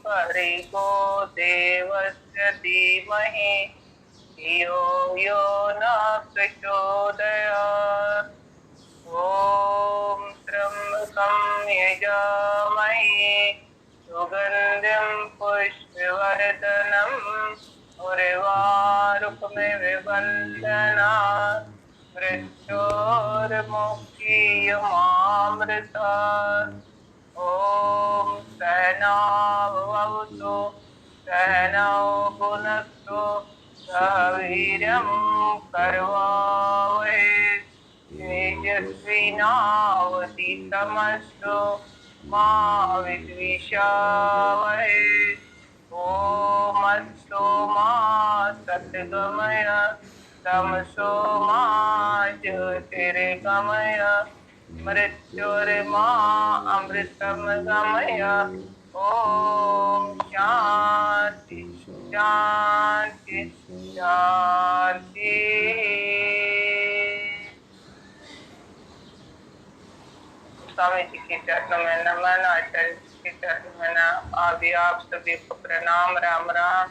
भर्गो देवस्य धीमहि धियो यो न प्रचोदयात्। ॐ त्र्यम्बकं यजामहे सुगन्धिं पुष्पवर्धनम् उर्वारुकमिव बन्धनात् मृत्योर्मुक्षीयमामृतात्। ॐ सहनाववतु सहनौ भुनक्तु सह वीर्यं करवावहै तेजस्विनावधीतमस्तु मा विद्विषावहै। ओमस्तु मा सद्गमय तमसो मा ज्योतिर्गमय मृत्युर्मा अमृतं गमय। ओम शांति शांति शांति। स्वामी जी के चरणों में नमन, आचार्य जी के चरणों में नमन। अभी आप सभी को प्रणाम। राम राम।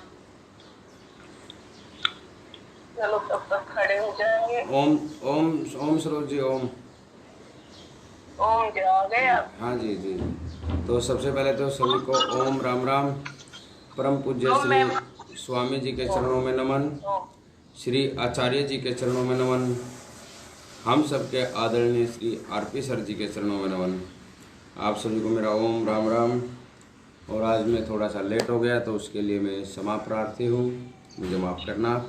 चलो तब तक खड़े हो जाएंगे। ओम ओम ओम सरोज जी ओम। ओम जी आ गए आप? हाँ जी जी। तो सबसे पहले तो सभी को ओम राम राम। परम पूज्य श्री स्वामी जी के चरणों में नमन, श्री आचार्य जी के चरणों में नमन, हम सबके आदरणीय श्री आरपी सर जी के चरणों में नमन। आप सभी को मेरा ओम राम राम। और आज मैं थोड़ा सा लेट हो गया तो उसके लिए मैं क्षमा प्रार्थी हूँ, मुझे माफ़ करना।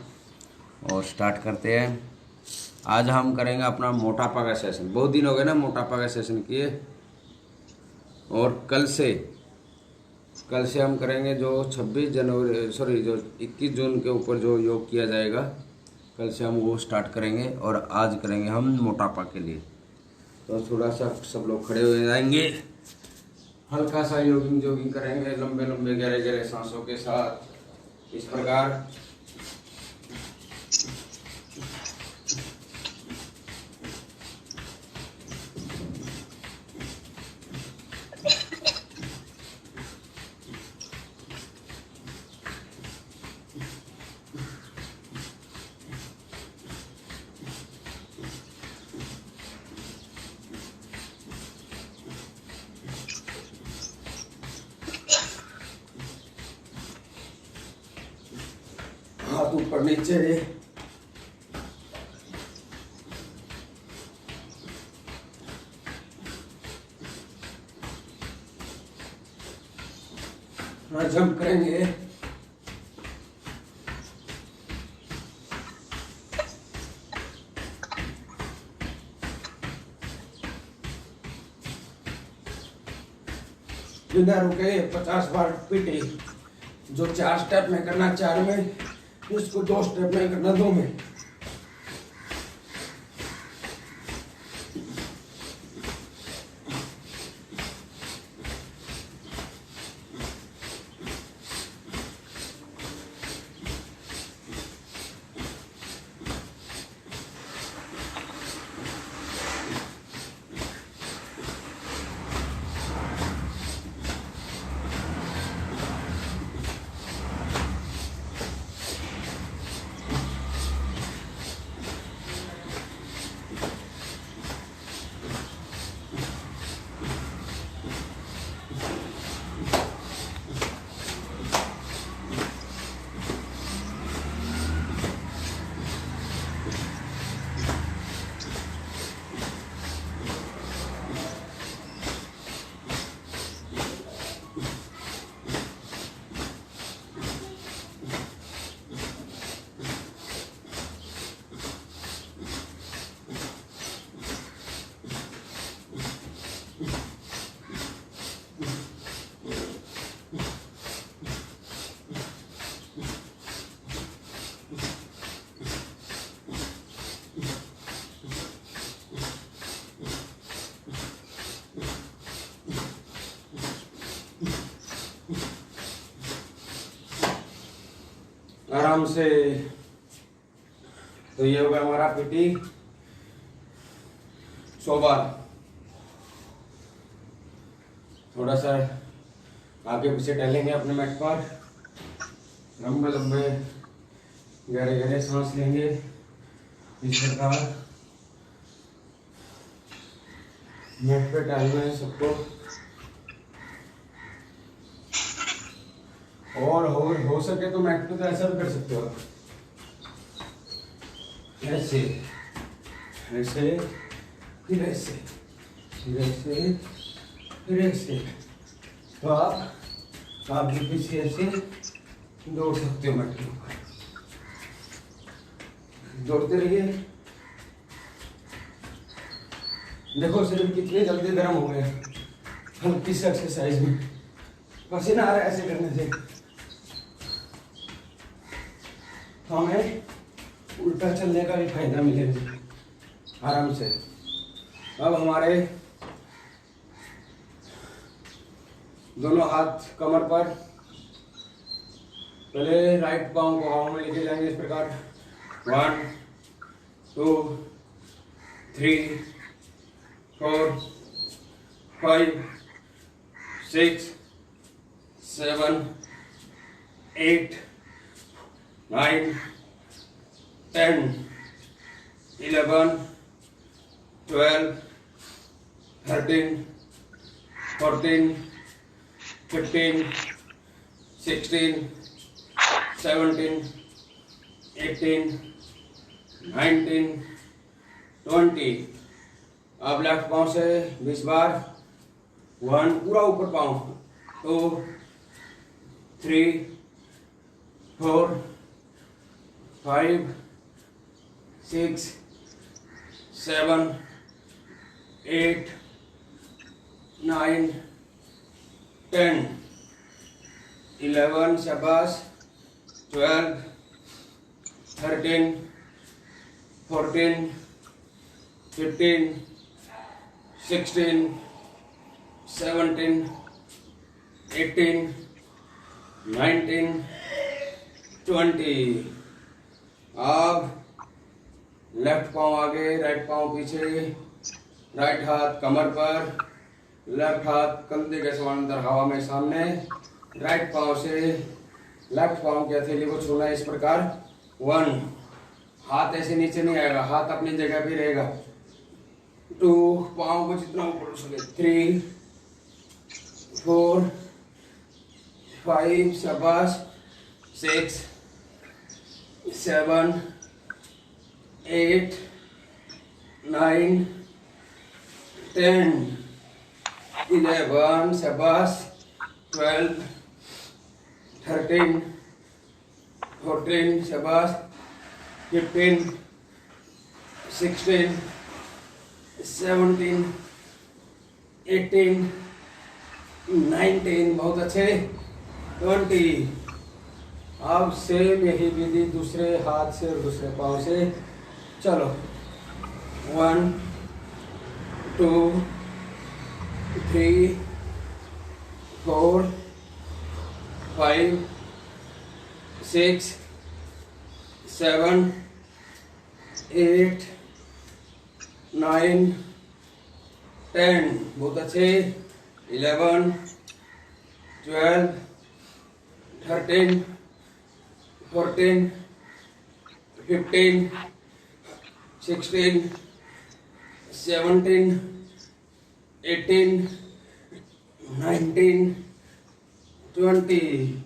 और स्टार्ट करते हैं। आज हम करेंगे अपना मोटापा का सेशन। बहुत दिन हो गए ना मोटापा का सेशन किए। और कल से हम करेंगे जो 21 जून के ऊपर जो योग किया जाएगा, कल से हम वो स्टार्ट करेंगे। और आज करेंगे हम मोटापा के लिए। तो थोड़ा सा सब लोग खड़े हो जाएंगे, हल्का सा जोगिंग करेंगे, लंबे लंबे गहरे गहरे सांसों के साथ इस प्रकार। हाथ ऊपर नीचे जंप करेंगे। बिना रुके 50 बार पीटी। जो 4 स्टेप में करना 4 में, इसको 2 स्टेप में करना 2 में। आराम से। तो ये होगा हमारा पीटी 100 बार। थोड़ा सा आगे पीछे टहलेंगे अपने मैट पर, लंबे लंबे गहरे गहरे सांस लेंगे इस प्रकार। मैट पे टहलना है सबको। और हो सके तो मैट पे तो ऐसा भी कर सकते हो आप, ऐसे ऐसे फिर ऐसे फिर ऐसे फिर ऐसे। तो आप आगे पीछे ऐसे दौड़ सकते हो मैट के ऊपर। दौड़ते रहिए। देखो शरीर कितने जल्दी गर्म हो गए हल्की सी एक्सरसाइज में। पसीना आ रहा है ऐसे करने से। हमें उल्टा चलने का भी फायदा मिलेगा आराम से। अब हमारे दोनों हाथ कमर पर। पहले राइट पाँव को हवा में लेके जाएंगे इस प्रकार। 1 2 3 4 5 6 7 8 9 10 11 12 13 14 15 16 17 18 19 20। अब लेफ्ट पाँव से 20 बार। 1 पूरा ऊपर पाँव। 2 3 4 5 6 7 8 9 10 11 शाबाश। 12 13 14 15 16 17 18 19 20। अब लेफ्ट पाँव आगे, राइट पाँव पीछे, राइट हाथ कमर पर, लेफ्ट हाथ कंधे के समान अंदर हवा में सामने। राइट पाँव से लेफ्ट पाँव की हथेली को छूना है इस प्रकार। 1 हाथ ऐसे नीचे नहीं आएगा, हाथ अपनी जगह पे रहेगा। 2 पाँव को जितना ऊपर उठ सके। 3 4 5 शाबाश। 6 7 8 9 10 11 शाबाश। 12 13 14 शाबाश। 15 16 17 18 19 बहुत अच्छे। 20। अब सेम यही विधि दूसरे हाथ से और दूसरे पाँव से। चलो 1 2 3 4 5 6 7 8 9 10 बहुत अच्छे। 11 12 13 14 15 16 17 18 19 20।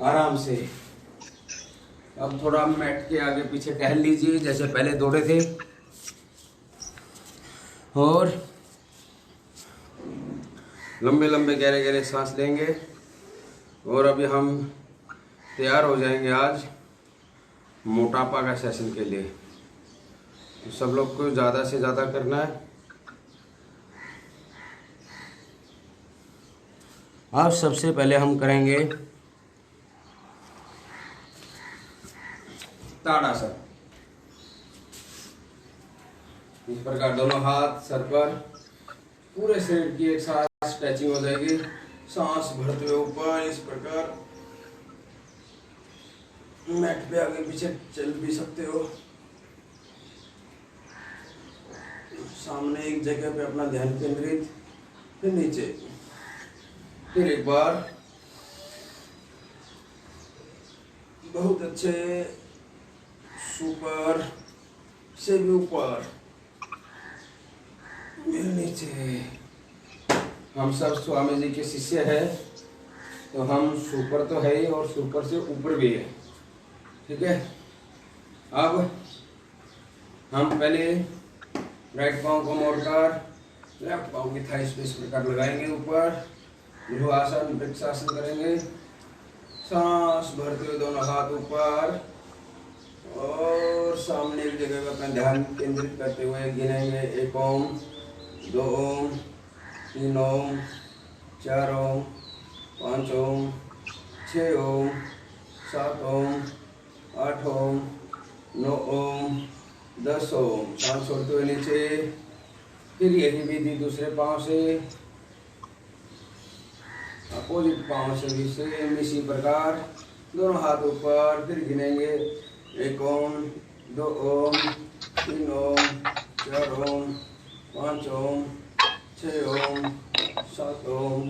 आराम से। अब थोड़ा मैट के आगे पीछे टहल लीजिए जैसे पहले दौड़े थे, और लंबे लंबे गहरे गहरे सांस लेंगे। और अभी हम तैयार हो जाएंगे आज मोटापा का सेशन के लिए। तो सब लोग को ज़्यादा से ज़्यादा करना है। अब सबसे पहले हम करेंगे ताड़ासन। इस प्रकार दोनों हाथ सर पर, पूरे शरीर की एक साथ स्ट्रेचिंग हो जाएगी। सांस भरते हुए ऊपर इस प्रकार, मैट पे आगे पीछे चल भी सकते हो। सामने एक जगह पे अपना ध्यान केंद्रित, फिर नीचे, फिर एक बार। बहुत अच्छे। सुपर से भी ऊपर, फिर नीचे। हम सब स्वामी जी के शिष्य हैं, तो हम सुपर तो है ही और सुपर से ऊपर भी है। ठीक है। अब हम पहले राइट पाँव को मोड़कर लेफ्ट पाँव की थाई पे इस प्रकार लगाएंगे ऊपर। ध्रुवासन, वृक्षासन करेंगे। सांस भरते हुए दोनों हाथ ऊपर और सामने एक जगह पर अपना ध्यान केंद्रित करते हुए गिनेंगे। 1 ओम, 2 ओम, 3 ओम, 4 ओम, 5 ओम, 6 ओम, 7 ओम, 8 ओम, 9 ओम, 10 ओम। सांस छोड़ते हुए नीचे। फिर यही विधि दूसरे पाँव से, अपोजिट पाँव से भी सेम इसी प्रकार दोनों हाथ ऊपर। फिर गिनेंगे 1 ओम, 2 ओम, 3 ओम, 4 ओम, 5 ओम, 6 ओम, 7 ओम,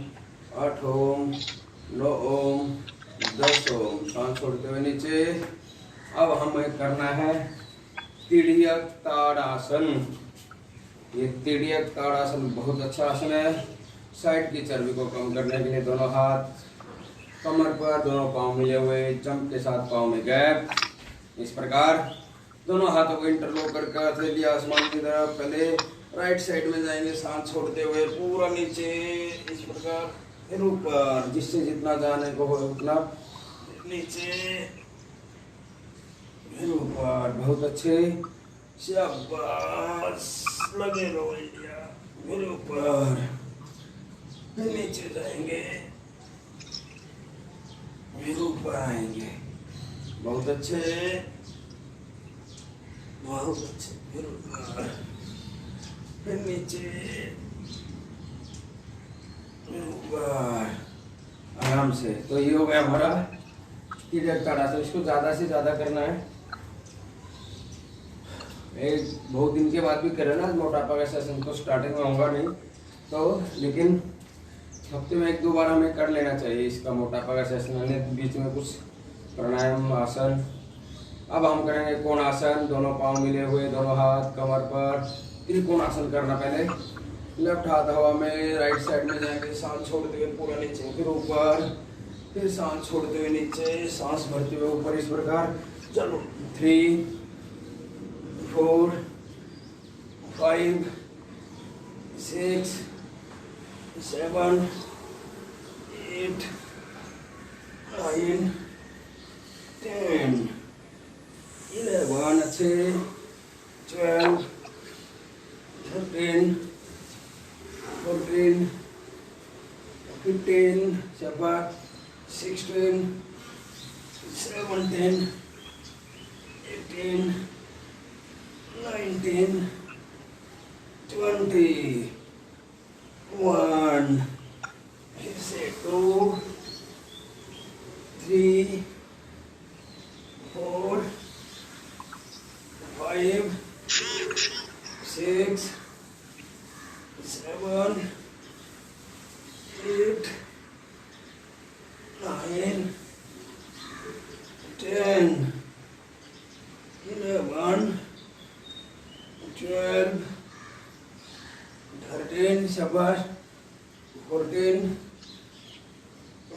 8 ओम, 9 ओम, 10 ओम। सांस छोड़ते हुए नीचे। अब हमें करना है तिर्यक ताड़ासन। ये तिर्यक ताड़ासन बहुत अच्छा आसन है। साइड की चर्बी को कम करने के लिए दोनों हाथ कमर पर, दोनों पाँव मिले हुए, जंप के साथ पाँव में गैप। इस प्रकार दोनों हाथों को इंटरलॉक करके हथेली आसमान की तरफ। पहले राइट साइड में जाएंगे, सांस छोड़ते हुए पूरा नीचे इस प्रकार, फिर ऊपर। जिससे जितना जाने को हो उतना नीचे, फिर ऊपर। बहुत अच्छे। शाबाश, लगे रहो इंडिया। फिर ऊपर, फिर नीचे जाएंगे, फिर ऊपर आएंगे। बहुत अच्छे, बहुत अच्छे। फिर ऊपर, फिर नीचे, फिर ऊपर। आराम से। तो ये हो गया हमारा तिर्यक ताड़ासन। इसको ज़्यादा से ज़्यादा करना है। एक बहुत दिन के बाद भी करें ना मोटापा का सेशन, तो स्टार्टिंग में होगा नहीं तो, लेकिन हफ्ते में 1-2 बार हमें कर लेना चाहिए इसका मोटापा का सेशन। बीच में कुछ प्राणायाम, आसन। अब हम करेंगे कोणासन। दोनों पाँव मिले हुए, दोनों हाथ कमर पर। त्रिकोणासन करना। पहले लेफ्ट हाथ हवा में, राइट साइड में जाएंगे, सांस छोड़ते हुए पूरा नीचे, फिर ऊपर, फिर सांस छोड़ते हुए नीचे, सांस भरते हुए ऊपर। इस प्रकार चलो। 3, 4, 5, 6, 7, 8, 9, 10, 11, अच्छे, 12, 13, 14, 15, 16, 17, 18, 19, 20, 1, 2, 3, 4, 5, 6, 7, 8, 9, 10, 11, 12, 13, शाबाश, 14,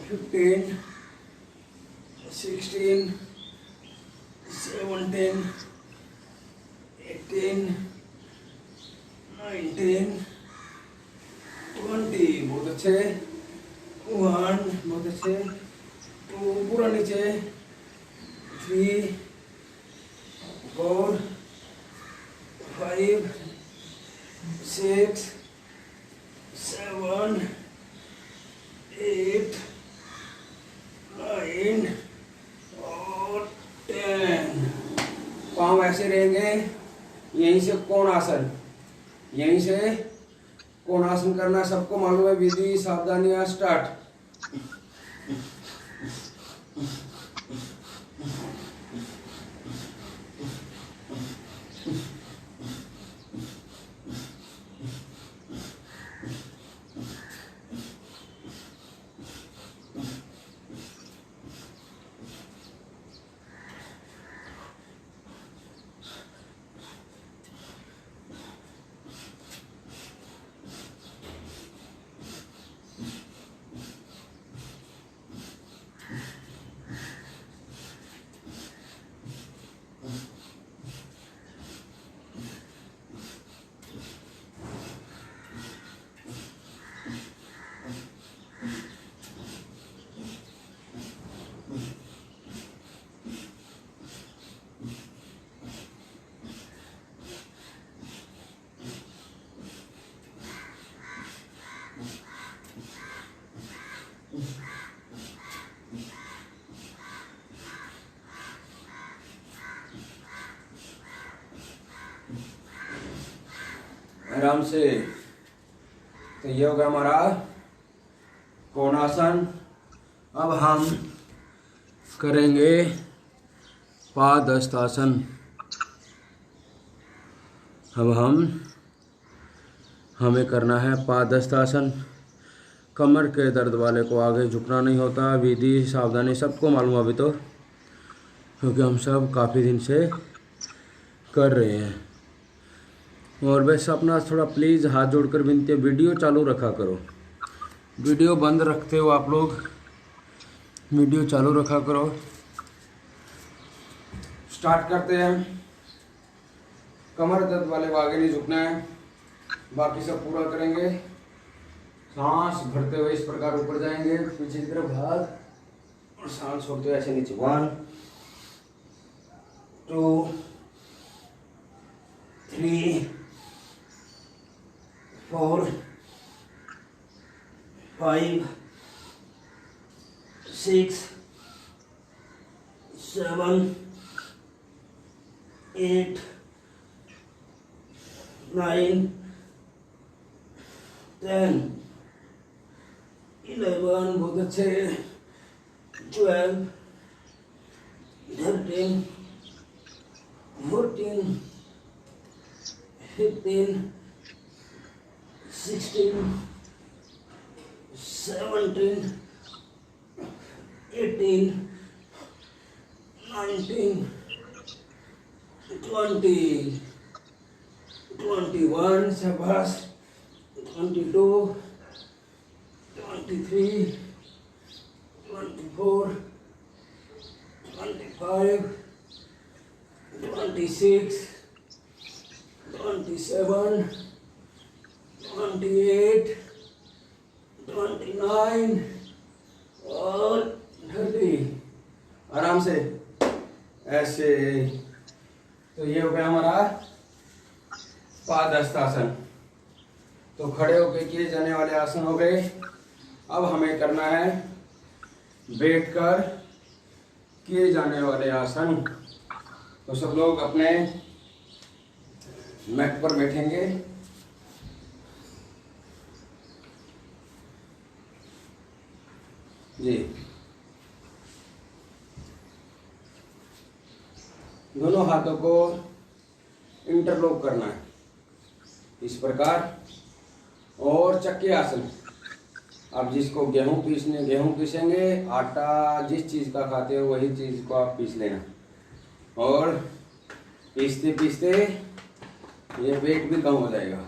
15, 16, 17, 18, 19, 20। बहुत अच्छे। 1, बहुत अच्छे। 2, पूरा नीचे। 3, 4, 5, 6, 7, 8, 9 और 10। पाँव ऐसे रहेंगे। यहीं से कोणासन, यहीं से कोणासन करना सबको मालूम है। विधि, सावधानियां, स्टार्ट। आराम से। तो ये हो गया हमारा कोणासन। अब हम करेंगे पादहस्तासन। अब हमें करना है पादहस्तासन। कमर के दर्द वाले को आगे झुकना नहीं होता। विधि सावधानी सबको मालूम अभी तो, क्योंकि हम सब काफ़ी दिन से कर रहे हैं। और वैसे अपना थोड़ा प्लीज़ हाथ जोड़कर विनती है, वीडियो चालू रखा करो। वीडियो बंद रखते हो आप लोग, वीडियो चालू रखा करो। स्टार्ट करते हैं। कमर दर्द वाले को आगे नहीं झुकना है, बाकी सब पूरा करेंगे। सांस भरते हुए इस प्रकार ऊपर जाएंगे, पीछे की तरफ हाथ, और सांस छोड़ते हुए ऐसे नीचे। 1 2 3 4 5 6 7 8 9 10 11 बहुत अच्छे, 12 13 14 15 16 17 18 19 20 21 शाबाश, 22 23 24 25 26 27 28 29 और 30। आराम से ऐसे। तो ये हो गया हमारा पादहस्तासन। तो खड़े होकर किए जाने वाले आसन हो गए। अब हमें करना है बैठकर किए जाने वाले आसन। तो सब लोग अपने मैट पर बैठेंगे। जी, दोनों हाथों को इंटरलॉक करना है इस प्रकार। और चक्के आसन। अब जिसको गेहूं पीसेंगे, आटा जिस चीज़ का खाते हो वही चीज़ को आप पीस लेना। और पीसते पीसते ये वेट भी कम हो जाएगा।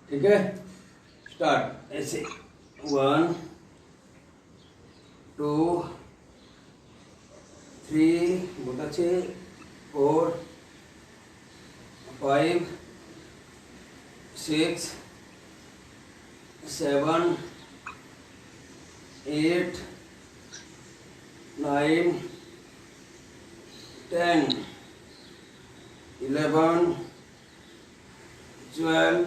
ठीक है, स्टार्ट ऐसे। 1 2 3 बहुत अच्छे, 4 5 6 7 8 9 10 11 12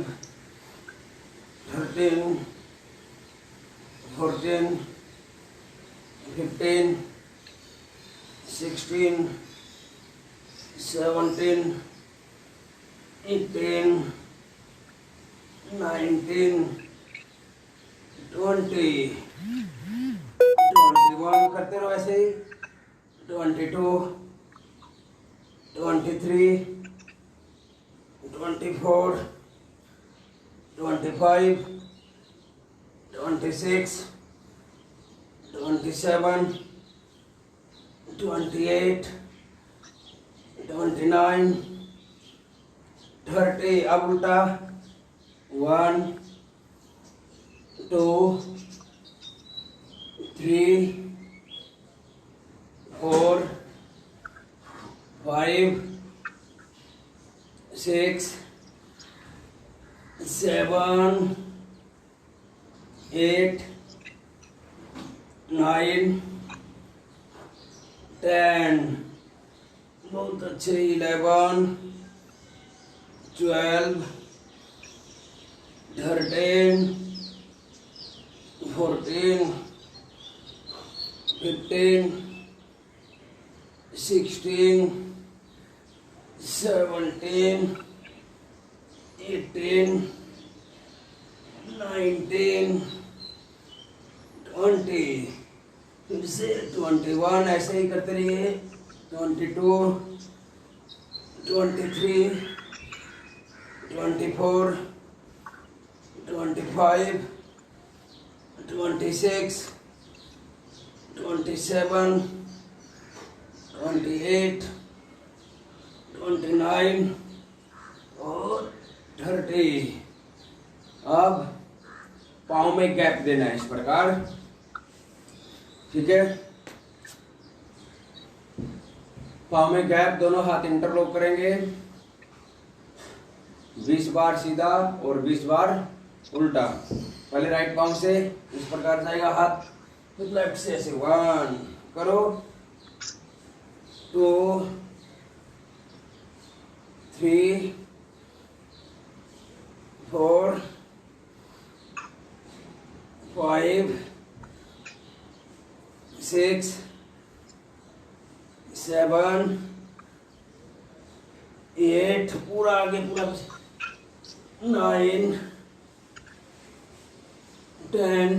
13 14 15 16 17 18 19 20 21 करते रहो ऐसे ही। 22 23 24 25 26 27 28 29 30। अब उल्टा। 1 2 3 4 5 6 7 8 9 10 बहुत अच्छे। 11 12 13 14 15 16 17 18, 19, 20, फिर से 21, ऐसे ही करते रहिए। 22, 23, 24, 25, 26, 27, 28, 29 और 30। अब पाँव में गैप देना है इस प्रकार, ठीक है। पाँव में गैप, दोनों हाथ इंटरलॉक करेंगे। 20 बार सीधा और 20 बार उल्टा। पहले राइट पाँव से इस प्रकार जाएगा हाथ, फिर लेफ्ट से ऐसे 1 करो, 2, 3, 4, 5, 6, 7, 8, पूरा आगे पूरा, 9, 10,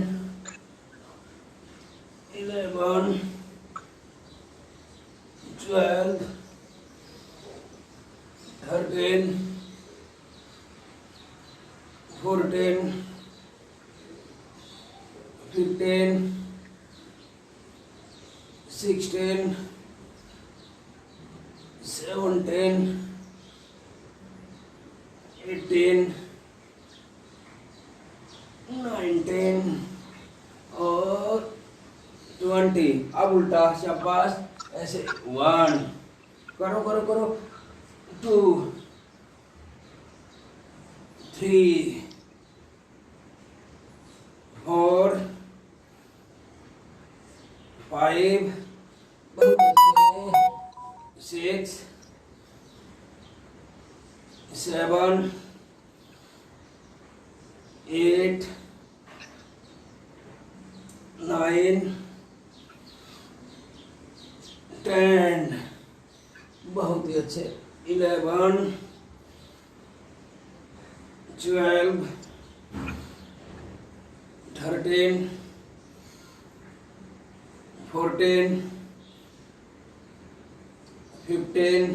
11, 12, 13, 14, 15, 16, 17, 18, 19 और 20। अब उल्टा, शाबाश, ऐसे 1 करो करो करो, 2, 3, 4, 5, 6, 7, 8, 9, 10, बहुत ही अच्छे, 11, 12, 13, 14, 15,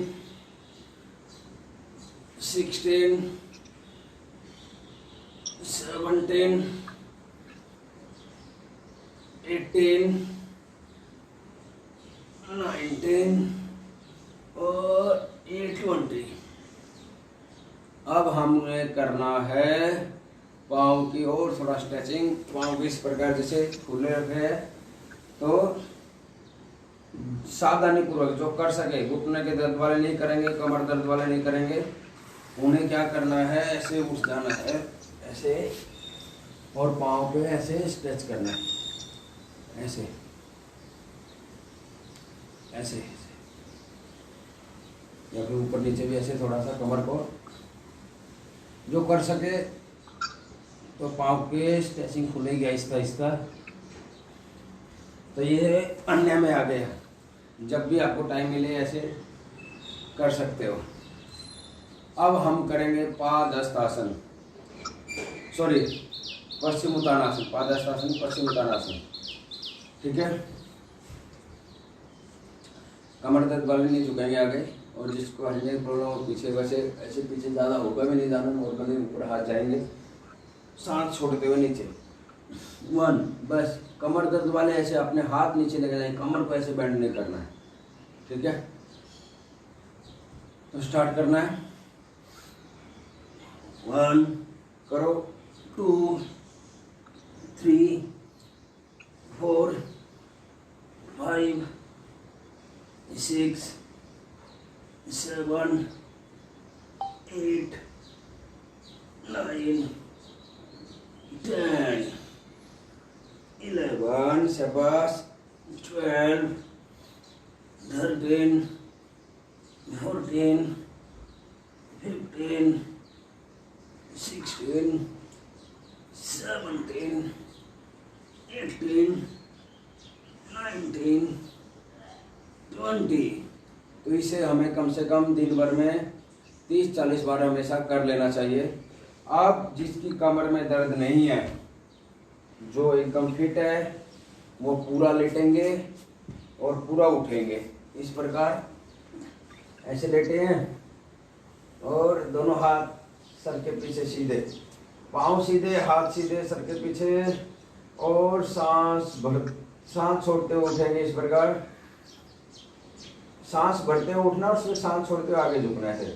16, 17, 18, 19 और 20। अब हमें करना है पाँव की और थोड़ा स्ट्रेचिंग। पाँव भी इस प्रकार जैसे खुले रखे हैं, तो सावधानी पूर्वक जो कर सके, घुटने के दर्द वाले नहीं करेंगे, कमर दर्द वाले नहीं करेंगे। उन्हें क्या करना है, ऐसे उठ जाना है, ऐसे, और पाँव पे ऐसे स्ट्रेच करना है, ऐसे ऐसे, या फिर ऊपर नीचे भी ऐसे थोड़ा सा कमर को, जो कर सके। तो पाँव के स्ट्रेचिंग खुलेगी आहिस्ता आहिस्ता। तो ये अन्य में आ गया, जब भी आपको टाइम मिले ऐसे कर सकते हो। अब हम करेंगे पादहस्तासन, सॉरी पश्चिम उत्तानासन, पादहस्तासन पश्चिम उत्तानासन, ठीक है। कमर दर्द वाले नहीं झुकेंगे आगे, और जिसको हटने की प्रॉब्लम हो पीछे, वैसे ऐसे पीछे ज़्यादा होगा भी नहीं जाना, नॉर्मली ऊपर हाथ जाएंगे, सांस छोड़ते हुए नीचे। 1, बस कमर दर्द वाले ऐसे अपने हाथ नीचे लेके जाएंगे, कमर को ऐसे बेंड नहीं करना है, ठीक है। तो स्टार्ट करना है, 1 करो, 2, 3, 4, 5, 6, 7, 8, 9, 10, 11, शाबाश, 12, 13, 14, 15, 16, 17, 18, 19, 20। तो इसे हमें कम से कम दिन भर में 30-40 बार हमेशा कर लेना चाहिए। अब जिसकी कमर में दर्द नहीं है, जो एकदम फिट है, वो पूरा लेटेंगे और पूरा उठेंगे। इस प्रकार ऐसे लेटे हैं और दोनों हाथ सर के पीछे सीधे, पाँव सीधे, हाथ सीधे सर के पीछे, और सांस छोड़ते हुए उठेंगे। इस प्रकार सांस भरते हुए उठना और फिर सांस छोड़ते हुए आगे झुकना है।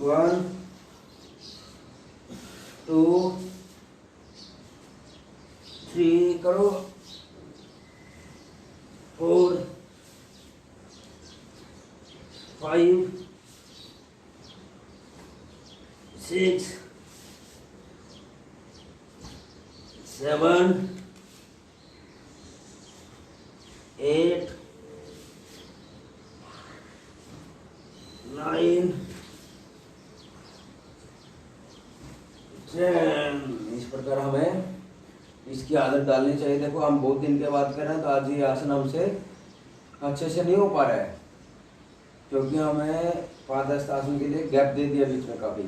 1 2 3 करो, 4 5 6 7 8 9 10। इस प्रकार हमें इसकी आदत डालनी चाहिए। देखो हम बहुत दिन के बाद कर रहे हैं, तो आज ये आसन हमसे अच्छे से नहीं हो पा रहा है, क्योंकि हमें पादहस्त आसन के लिए गैप दे दिया बीच में काफ़ी।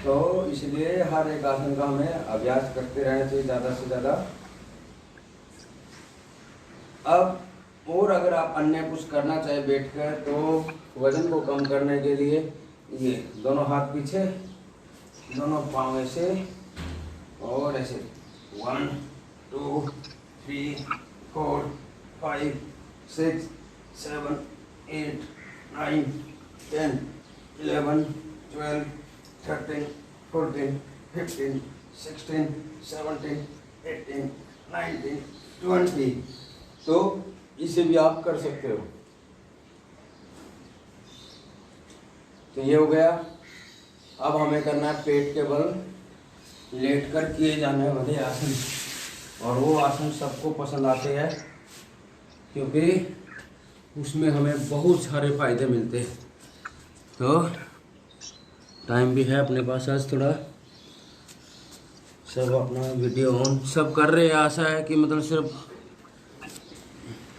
तो इसलिए हर एक आसन का हमें अभ्यास करते रहना चाहिए ज़्यादा से ज़्यादा। अब और अगर आप अन्य कुछ करना चाहे बैठकर, तो वजन को कम करने के लिए ये दोनों हाथ पीछे, दोनों पाँव ऐसे और ऐसे 1 2 3 4 5 6 7 8 9 10 11 12 13 14 15 16 17 18 19 20। तो इसे भी आप कर सकते हो। तो ये हो गया। अब हमें करना है पेट के बल लेटकर किए जाने वाले आसन, और वो आसन सबको पसंद आते हैं क्योंकि उसमें हमें बहुत सारे फायदे मिलते हैं। तो टाइम भी है अपने पास आज थोड़ा, सब अपना वीडियो ऑन सब कर रहे हैं। आशा है कि मतलब सिर्फ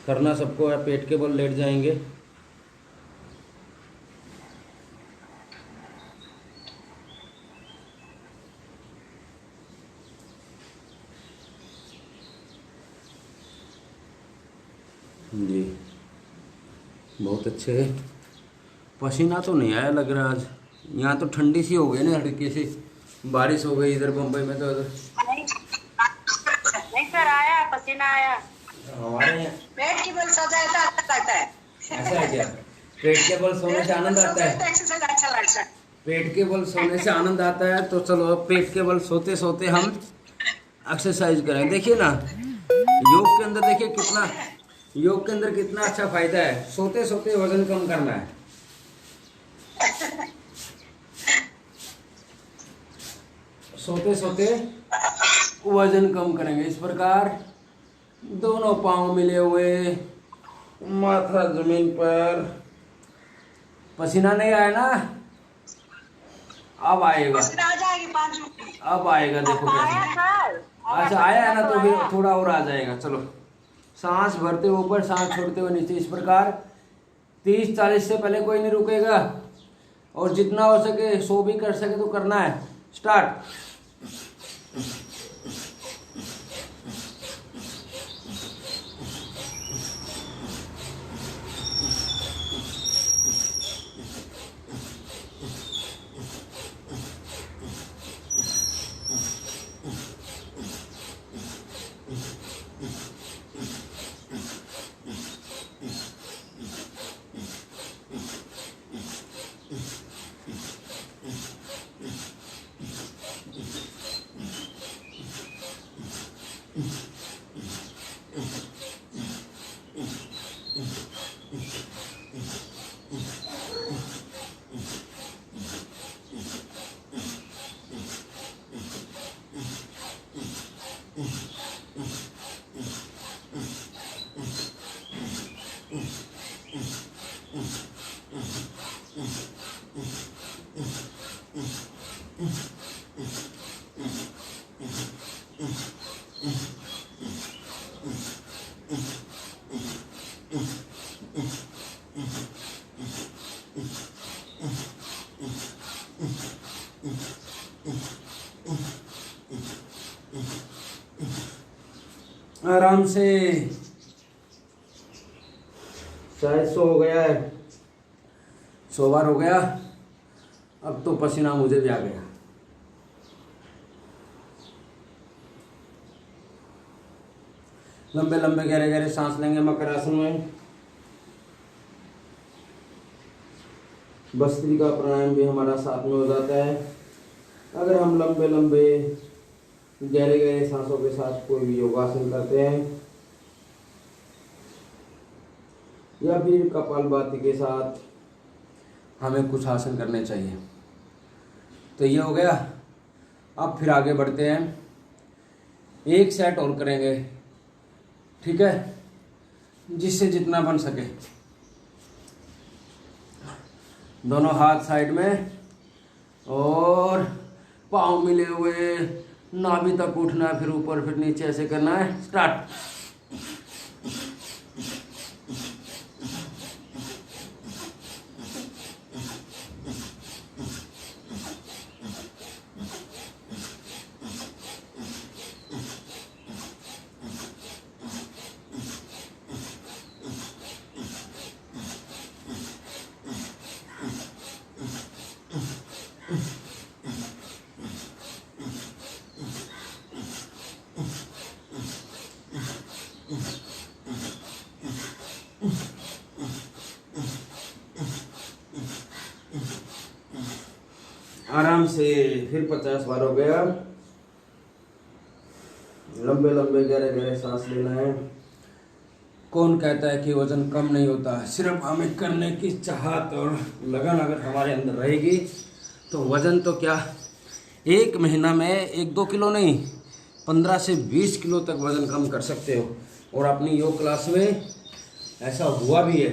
करना सबको है। पेट के बल लेट जाएंगे। जी बहुत अच्छे। पसीना तो नहीं आया लग रहा आज। यहाँ तो ठंडी सी हो गई ना, हल्की सी बारिश हो गई इधर बम्बई में। तो नहीं सर, आया पसीना आया। हमारे यहाँ पेट के बल सो जाए तो अच्छा लगता है। ऐसा है क्या? पेट के बल सोने से आनंद आता है। एक्सरसाइज अच्छा लगता है। पेट के बल सोने से आनंद आता है। तो चलो अब पेट के बल सोते सोते हम एक्सरसाइज करें। देखिए ना, योग के अंदर देखिए कितना, योग के अंदर कितना अच्छा फायदा है। सोते सोते वजन कम करना है। सोते सोते वजन कम करेंगे। इस प्रकार दोनों पांव मिले हुए, माथा जमीन पर। पसीना नहीं आया ना? अब आएगा, आ जाएगी 5 मिनट। अब आएगा। देखो कैसे। अच्छा आया है ना, तो फिर थोड़ा और आ जाएगा। चलो, सांस भरते हुए ऊपर, सांस छोड़ते हुए नीचे। इस प्रकार 30-40 से पहले कोई नहीं रुकेगा, और जितना हो सके 100 भी कर सके तो करना है। स्टार्ट। आराम से। शायद सो हो गया है, 100 बार हो गया। अब तो पसीना मुझे भी आ गया। लंबे लंबे गहरे गहरे सांस लेंगे मकर आसन में। भस्त्रिका प्राणायाम भी हमारा साथ में हो जाता है अगर हम लंबे लंबे गहरे गहरे सांसों के साथ कोई भी योगासन करते हैं या फिर कपालभाति के साथ हमें कुछ आसन करने चाहिए। तो ये हो गया। अब फिर आगे बढ़ते हैं, एक सेट और करेंगे, ठीक है, जिससे जितना बन सके। दोनों हाथ साइड में और पाँव मिले हुए, नाभि तक उठना है, फिर ऊपर फिर नीचे ऐसे करना है। स्टार्ट। आराम से फिर 50 बार हो गया। लंबे लंबे गहरे गहरे सांस लेना है। कौन कहता है कि वजन कम नहीं होता? सिर्फ हमें करने की चाहत और लगन अगर हमारे अंदर रहेगी तो वजन तो क्या, एक महीना में 1-2 किलो नहीं, 15 से 20 किलो तक वजन कम कर सकते हो। और अपनी योग क्लास में ऐसा हुआ भी है।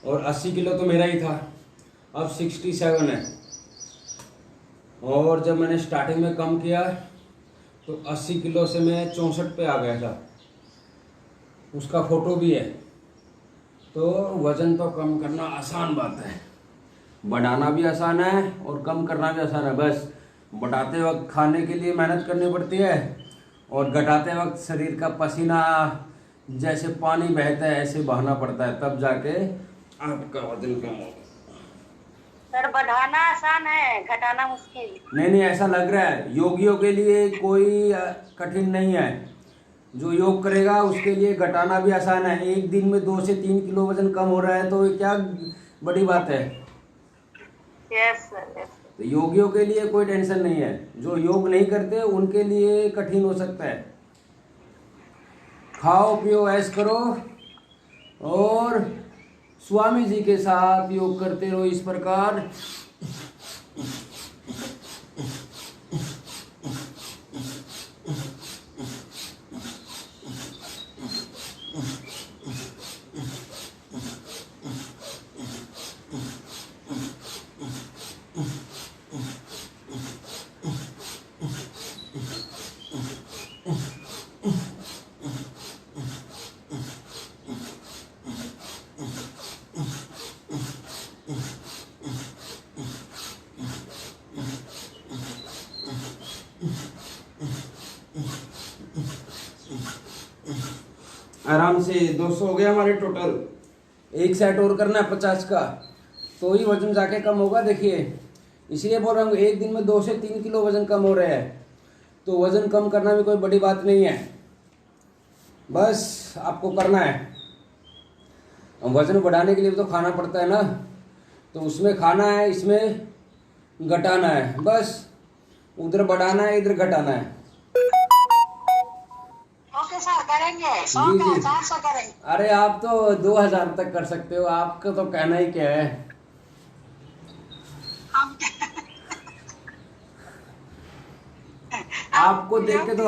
और 80 किलो तो मेरा ही था, अब 67 है। और जब मैंने स्टार्टिंग में कम किया तो 80 किलो से मैं 64 पे आ गया था, उसका फोटो भी है। तो वजन तो कम करना आसान बात है, बढ़ाना भी आसान है और कम करना भी आसान है। बस बढ़ाते वक्त खाने के लिए मेहनत करनी पड़ती है और घटाते वक्त शरीर का पसीना जैसे पानी बहता है ऐसे बहाना पड़ता है, तब जाके आपका वजन कम होगा। सर बढ़ाना आसान है, घटाना मुश्किल। नहीं, ऐसा लग रहा है। योगियों के लिए कोई कठिन नहीं है, जो योग करेगा उसके लिए घटाना भी आसान है। एक दिन में 2 से 3 किलो वजन कम हो रहा है तो ये क्या बड़ी बात है। Yes sir, yes. तो योगियों के लिए कोई टेंशन नहीं है, जो योग नहीं करते उनके लिए कठिन हो सकता है। खाओ पियो ऐश करो और स्वामी जी के साथ योग करते रहो इस प्रकार। आराम से 200 हो गया हमारे टोटल। एक सेट और करना है 50 का, तो ही वजन जाके कम होगा। देखिए इसलिए बोल रहा हूँ, एक दिन में 2 से 3 किलो वजन कम हो रहा है, तो वजन कम करना भी कोई बड़ी बात नहीं है, बस आपको करना है। वजन बढ़ाने के लिए तो खाना पड़ता है ना, तो उसमें खाना है, इसमें घटाना है। बस उधर बढ़ाना है, इधर घटाना है। ओके सर, करेंगे। जी जी। 400 करेंगे। अरे आप तो 2000 तक कर सकते हो, आपका तो कहना ही क्या है। हम आपको देख के तो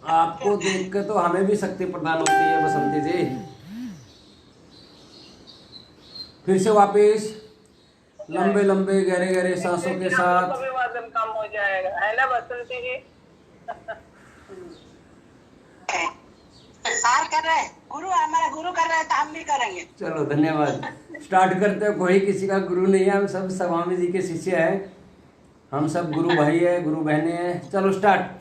आपको देख के तो हमें भी शक्ति प्रदान होती है बसंती जी। फिर से वापिस लंबे लंबे गहरे गहरे सांसों के साथ। कभी वजन कम हो जाएगा, है ना बसंती जी? सार कर रहे हैं, गुरु हमारा गुरु कर रहे हैं तो हम भी करेंगे। चलो धन्यवाद। स्टार्ट करते हैं। कोई किसी का गुरु नहीं है, हम सब स्वामी जी के शिष्य हैं। हम सब गुरु भाई है, गुरु बहने हैं। चलो स्टार्ट।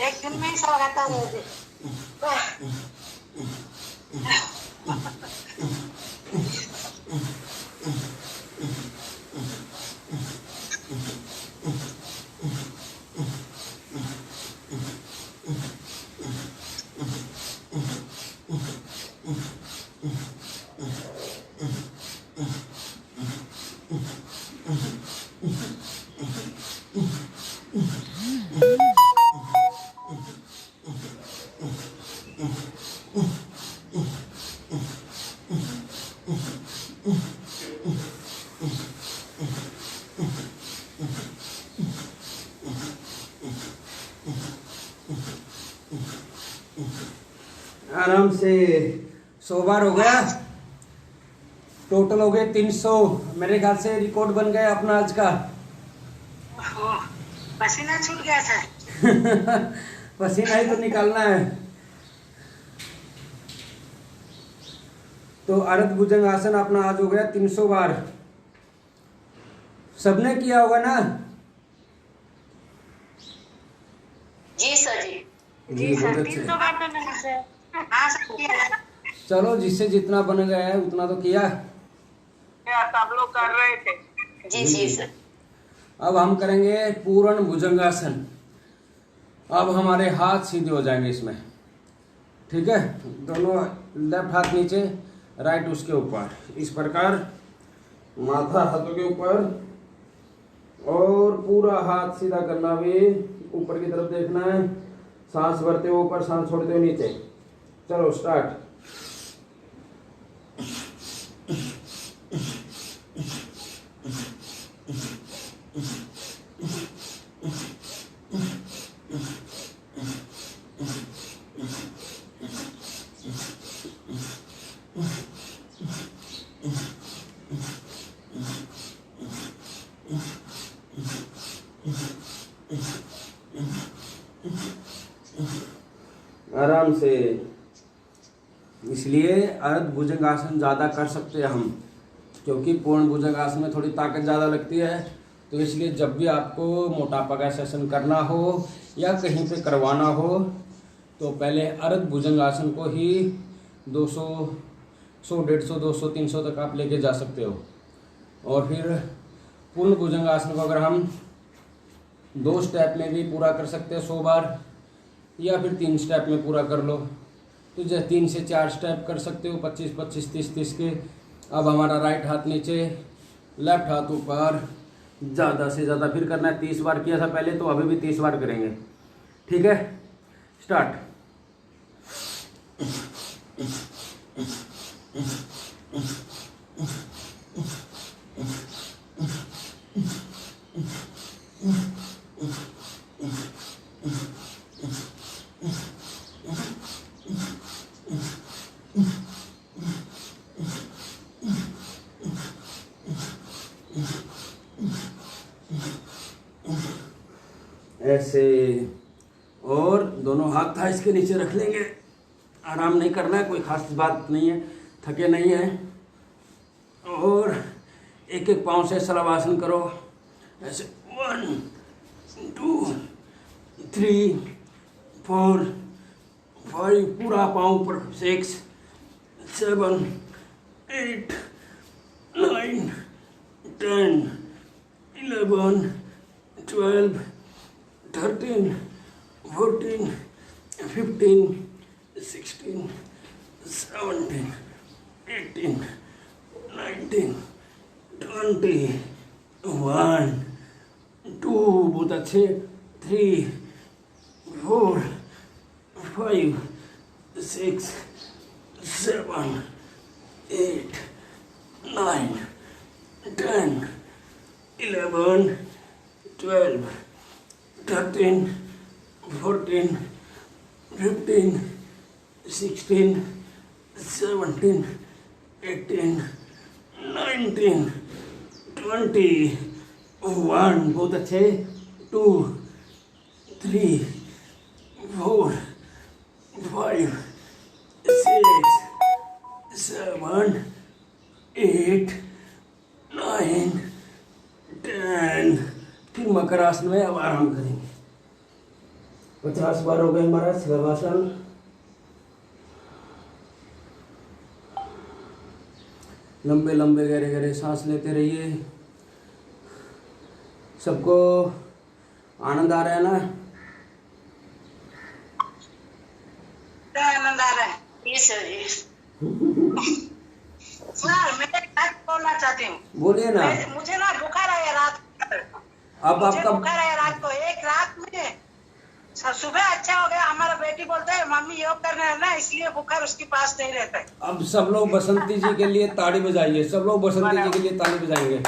एक दिन में ही सब रहता है। आराम से 100 बार हो गया। टोटल हो गए 300। मेरे ख्याल से रिकॉर्ड बन गया अपना आज का। पसीना छूट गया था। पसीना ही तो निकालना है। तो अर्ध भुजंग आसन अपना आज हो गया 300 बार। सबने किया होगा ना? जी सर जी। जी बहुत अच्छे। 300 बार तो नहीं सर। हाँ सर किया है। चलो जिससे जितना बन गया है उतना तो किया। क्या सब लोग कर रहे थे? जी जी सर। अब हम करेंगे पूर्ण भुजंगासन। अब हमारे हाथ सीधे हो जाएंगे इसमें, ठीक है? दोनों लेफ्ट हाथ नीचे, राइट उसके ऊपर, इस प्रकार माथा हाथों के ऊपर और पूरा हाथ सीधा करना भी, ऊपर की तरफ देखना है। सांस भरते हुए ऊपर, सांस छोड़ते हुए नीचे। चलो स्टार्ट। आराम से। इसलिए अर्ध भुजंगासन ज़्यादा कर सकते हैं हम, क्योंकि पूर्ण भुजंगासन में थोड़ी ताकत ज़्यादा लगती है। तो इसलिए जब भी आपको मोटापा का सेशन करना हो या कहीं पे करवाना हो तो पहले अर्ध भुजंगासन को ही 200, 100, 150, 200, 300 तक आप लेके जा सकते हो। और फिर पूर्ण भुजंगासन को अगर हम 2 स्टेप में भी पूरा कर सकते हैं 100 बार, या फिर 3 स्टेप में पूरा कर लो। तो जैसे 3 से 4 स्टेप कर सकते हो, 25, 25, 30, 30 के। अब हमारा राइट हाथ नीचे, लेफ्ट हाथ ऊपर, ज़्यादा से ज़्यादा फिर करना है। 30 बार किया था पहले, तो अभी भी 30 बार करेंगे, ठीक है? स्टार्ट। ऐसे, और दोनों हाथ था इसके नीचे रख लेंगे। आराम नहीं करना है, कोई खास बात नहीं है, थके नहीं है। और एक एक पाँव से शलभासन करो ऐसे। 1, 2, 3, 4, 5, पूरा पाँव ऊपर। 6, 7, 8, 9, 10, 11, 12, 13, 14, 15, 16, 17, 18, 19, 20, 1, 2, बहुत अच्छे, 3, 4, 5, 6, 7, 8, 9, 10, 11, 12, 13, 14, 15, 16, 17, 18, 19, 20, 1, बहुत अच्छे, 2, 3, 4, 5, 6, 7, 8, 9, 10। फिर मकर आसन में अब आराम करेंगे। 50 बार हो गए हमारा शलभासन। लंबे लंबे गहरे गहरे सांस लेते रहिए। सबको आनंद आ रहा है ना? आनंद आ रहा है। सर मैं बात बोलना चाहती हूँ। बोलिए ना। मुझे ना बुखार आया रात को। अब आपका बुखार आया रात को, एक रात में सुबह अच्छा हो गया। हमारा बेटी बोलता है मम्मी योग करना है ना, इसलिए बुखार उसके पास नहीं रहता है। अब सब लोग बसंती जी के लिए ताड़ी बजाइए। सब लोग बसंती जी के लिए ताड़ी बजाएंगे।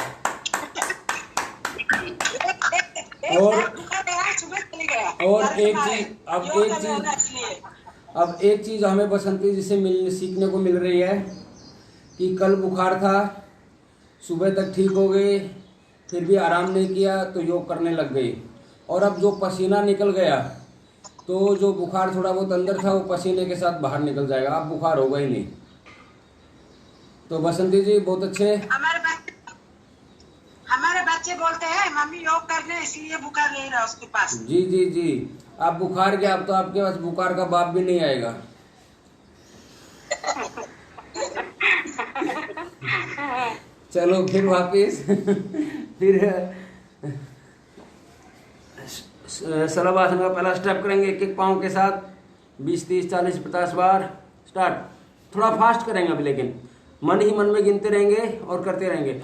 और एक चीज हमें बसंती जी से सीखने को मिल रही है कि कल बुखार था, सुबह तक ठीक हो गए, फिर भी आराम नहीं किया तो योग करने लग गई। और अब जो पसीना निकल गया तो जो बुखार थोड़ा बहुत अंदर था वो पसीने के साथ बाहर निकल जाएगा। अब बुखार होगा ही नहीं। तो बसंती जी बहुत अच्छे। हमारे बच्चे बोलते हैं मम्मी योग करने, इसलिए बुखार नहीं रहा उसके पास। जी जी जी। आप बुखार के, अब तो आपके पास बुखार का बाप भी नहीं आएगा। चलो फिर वापिस फिर शलभासन का पहला स्टेप करेंगे एक एक पाँव के साथ 20, 30, 40, 50 बार। स्टार्ट। थोड़ा फास्ट करेंगे अभी, लेकिन मन ही मन में गिनते रहेंगे और करते रहेंगे।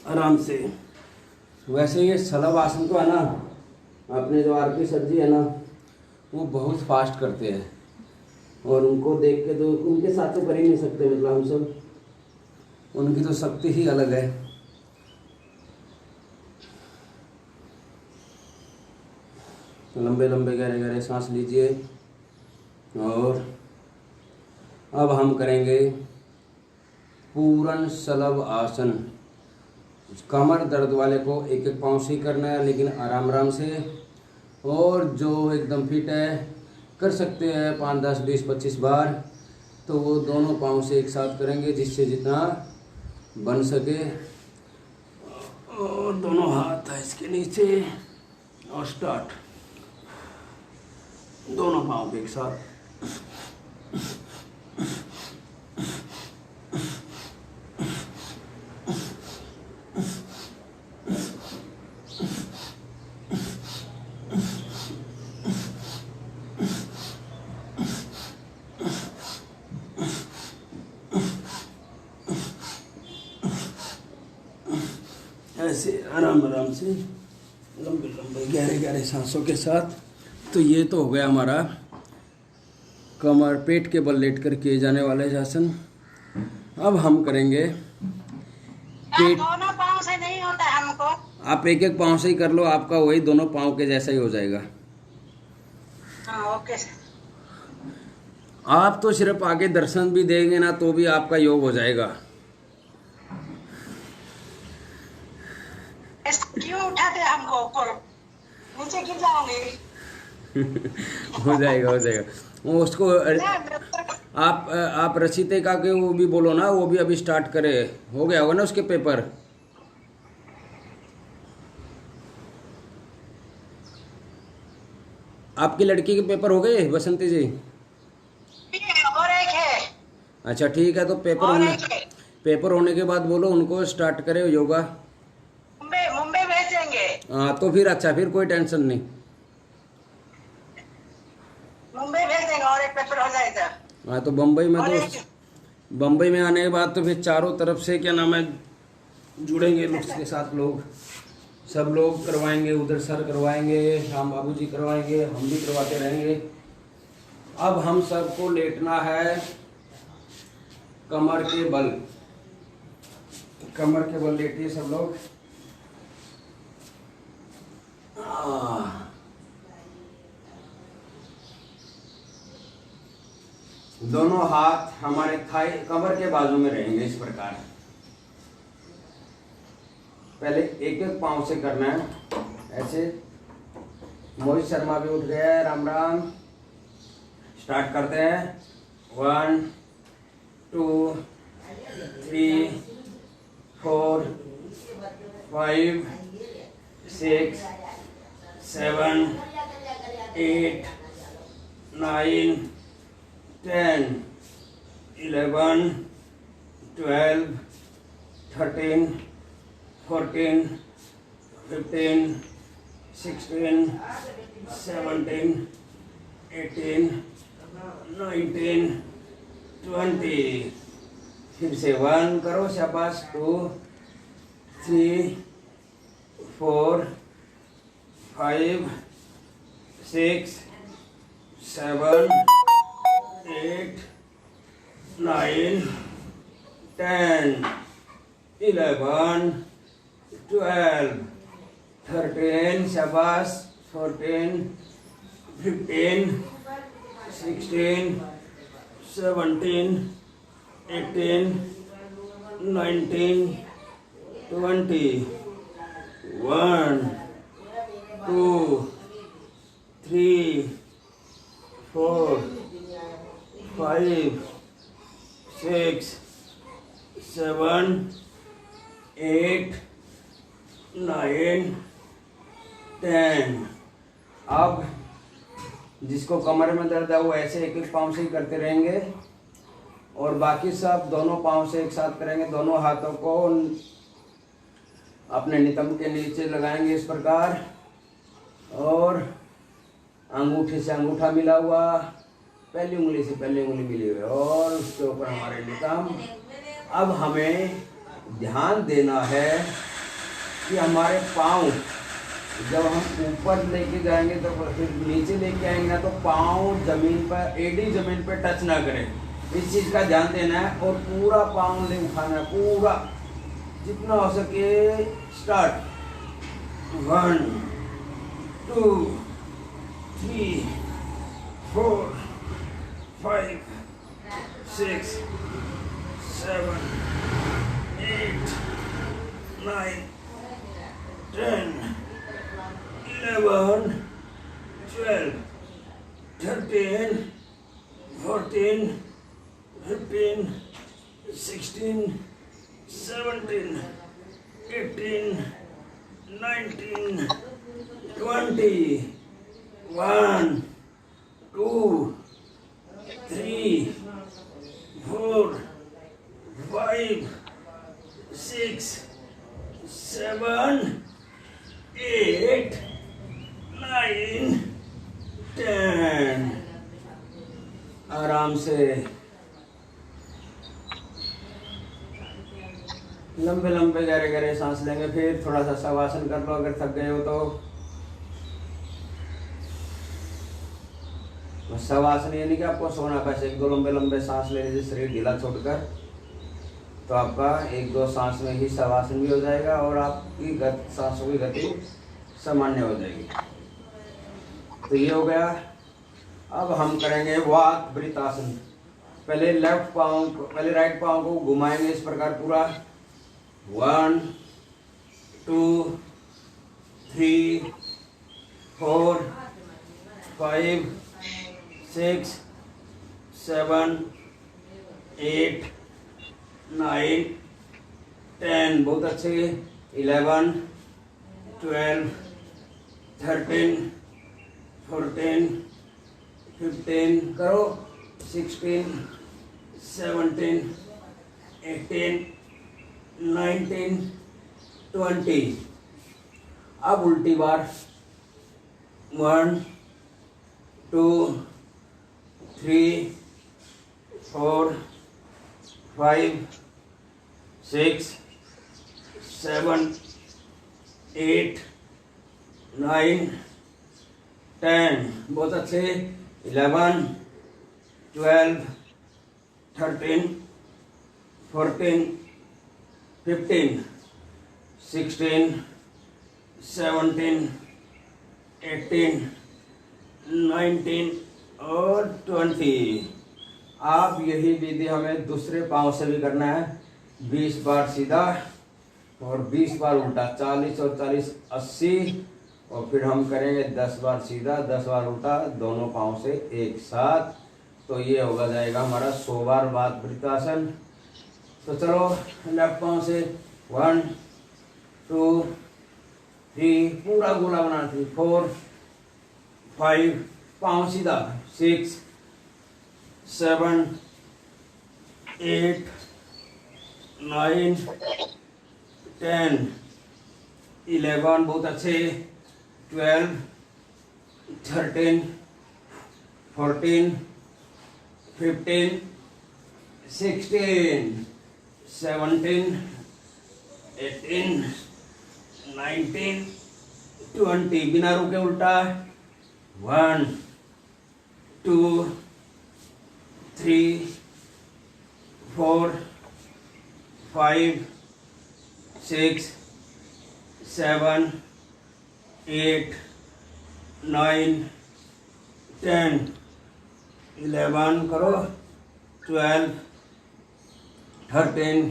आराम से। वैसे ये शलभासन तो है ना, अपने जो आरपी सर जी है ना, वो बहुत फास्ट करते हैं और उनको देख के तो उनके साथ तो कर ही नहीं सकते। मतलब हम सब, उनकी तो शक्ति ही अलग है। लंबे लंबे गहरे गहरे सांस लीजिए। और अब हम करेंगे पूर्ण शलभ आसन। कमर दर्द वाले को एक एक पाँव से ही करना है, लेकिन आराम आराम से। और जो एकदम फिट है कर सकते हैं 5, 10, 20, 25 बार। तो वो दोनों पाँव से एक साथ करेंगे, जिससे जितना बन सके। और दोनों हाथ है इसके नीचे और स्टार्ट। दोनों पाँव के एक साथ। ऐसे आराम आराम से लंबे लंबे गहरे गहरे सांसों के साथ। तो ये तो हो गया हमारा कमर पेट के बल लेट कर किए जाने वाले आसन। अब हम करेंगे पेट। दोनों पाँव से नहीं होता है हमको। आप एक एक पाँव से ही कर लो, आपका वही दोनों पाँव के जैसा ही हो जाएगा। हाँ, ओके सर। आप तो सिर्फ आगे दर्शन भी देंगे ना तो भी आपका योग हो जाएगा। क्यों उठाते हमको ऊपर, नीचे गिर जाओगे। हो जाएगा हो जाएगा। वो उसको आप रचिता के वो भी बोलो ना, वो भी अभी स्टार्ट करे। हो गया होगा ना उसके पेपर? आपकी लड़की के पेपर हो गए बसंती जी? और एक है। अच्छा ठीक है, तो पेपर होने के बाद बोलो उनको स्टार्ट करे योगा। मुंबई भेज देंगे। हाँ तो फिर अच्छा, फिर कोई टेंशन नहीं। मुंबई भेज देंगे और एक पेपर हो जाएगा। हाँ तो बम्बई में बम्बई में आने के बाद तो फिर चारों तरफ से क्या नाम है जुड़ेंगे लोग के साथ, लोग सब लोग करवाएंगे। उधर सर करवाएंगे, राम बाबू जी करवाएंगे, हम भी करवाते रहेंगे। अब हम सबको लेटना है कमर के बल। कमर के बल लेटिए सब लोग। दोनों हाथ हमारे थाई कमर के बाजू में रहेंगे इस प्रकार। पहले एक एक पांव से करना है ऐसे। मोहित शर्मा भी उठ गया है, राम राम। स्टार्ट करते हैं। 1 2 3 4 5 6 7 8 9 10 11 12 13 14 15 16 17 18 19 20। फिर से 1 करो, शाबाश। 2 3 4 5 6 7 8 9 10 11 12 13 शाबाश। 14 15 16 17 18 19 20। 1 2 3 4 5 6 7 8 9 10। अब जिसको कमर में दर्द है वो ऐसे एक एक पाँव से ही करते रहेंगे और बाकी सब दोनों पाँव से एक साथ करेंगे। दोनों हाथों को अपने नितंब के नीचे लगाएंगे इस प्रकार और अंगूठे से अंगूठा मिला हुआ, पहली उंगली से पहली उंगली मिली हुई और उसके ऊपर हमारे नितंब। अब हमें ध्यान देना है कि हमारे पाँव जब हम ऊपर लेके जाएंगे तो फिर नीचे लेके आएंगे ना तो पाँव जमीन पर, एडी जमीन पर टच ना करे, इस चीज़ का ध्यान देना है। और पूरा पाँव ले उठाना है, पूरा जितना हो सके। स्टार्ट। 1 2 3 4 5 6 7 8 9 10 11 12 13 14 15 16 17 18 19 20। 1 2 3 4 5 6 7 8 9 10। आराम से लंबे लंबे गहरे गहरे सांस लेंगे। फिर थोड़ा सा शवासन कर लो अगर थक गए हो तो। शवासन यानी कि आपको सोना का, एक दो लंबे लंबे सांस ले लीजिए शरीर ढीला छोड़कर, तो आपका एक दो सांस में ही शवासन भी हो जाएगा और आपकी सांसों की गति सामान्य हो जाएगी। तो ये हो गया। अब हम करेंगे वात वृत्तासन। पहले राइट पाँव को घुमाएंगे इस प्रकार पूरा। 1 2 3 4 5 6 7 8 9 10, बहुत अच्छे। 11 12 13 14 15 करो। 16 17 18 19 20। अब उल्टी बार 1 2 3 4 5 6 7 8 9 10, बहुत अच्छे। 11 12 13 14 15 16 17 18 19 और 20। आप यही विधि हमें दूसरे पाँव से भी करना है। 20 बार सीधा और 20 बार उल्टा। 40 और 40 80, और फिर हम करेंगे 10 बार सीधा 10 बार उल्टा दोनों पाँव से एक साथ। तो ये होगा जाएगा हमारा 100 बार वात वृत्तासन। तो चलो लेफ्ट पाँव से 1 2 3 पूरा गोला बनाना। 3 4 5 पाँव सीधा 6 7 8 9 10 11, बहुत अच्छे। 12 13 14 15 16 17 18 19 20, बिना रुके उल्टा। 1 2 3 4 5 6 7 8 9 10 11 करो। 12 13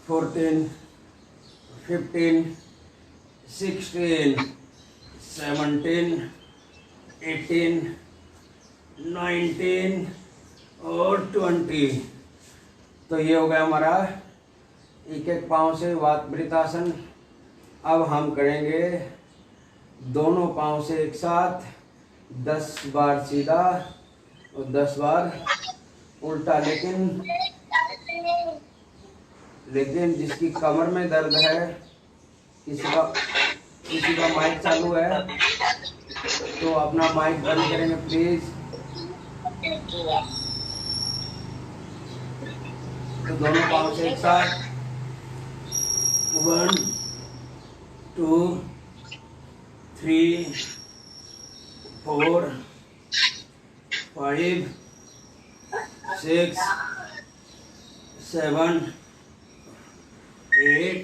14 15 16 17 18 19 और 20। तो ये हो गया हमारा एक एक पाँव से वात वृत्तासन। अब हम करेंगे दोनों पाँव से एक साथ 10 बार सीधा और 10 बार उल्टा। लेकिन जिसकी कमर में दर्द है, किसी का माइक चालू है तो अपना माइक बंद करेंगे प्लीज। तो दोनों पाँव से एक साथ 1 2 3 4 5 6 7 8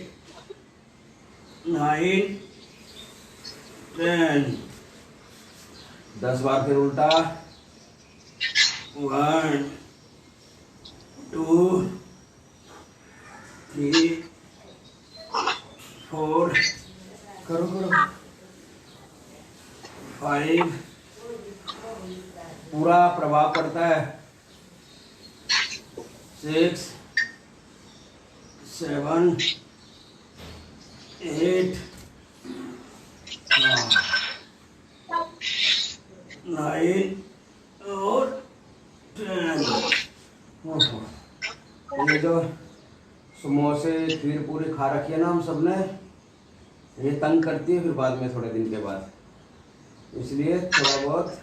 9 10, 10 बार फिर उल्टा। 1 2 3 4 करो 5, पूरा प्रभाव पड़ता है। 6 7 8 9 और 10। ये जो समोसे खीर पूरी खा रखी है ना हम सब ने, ये तंग करती है फिर बाद में थोड़े दिन के बाद, इसलिए थोड़ा बहुत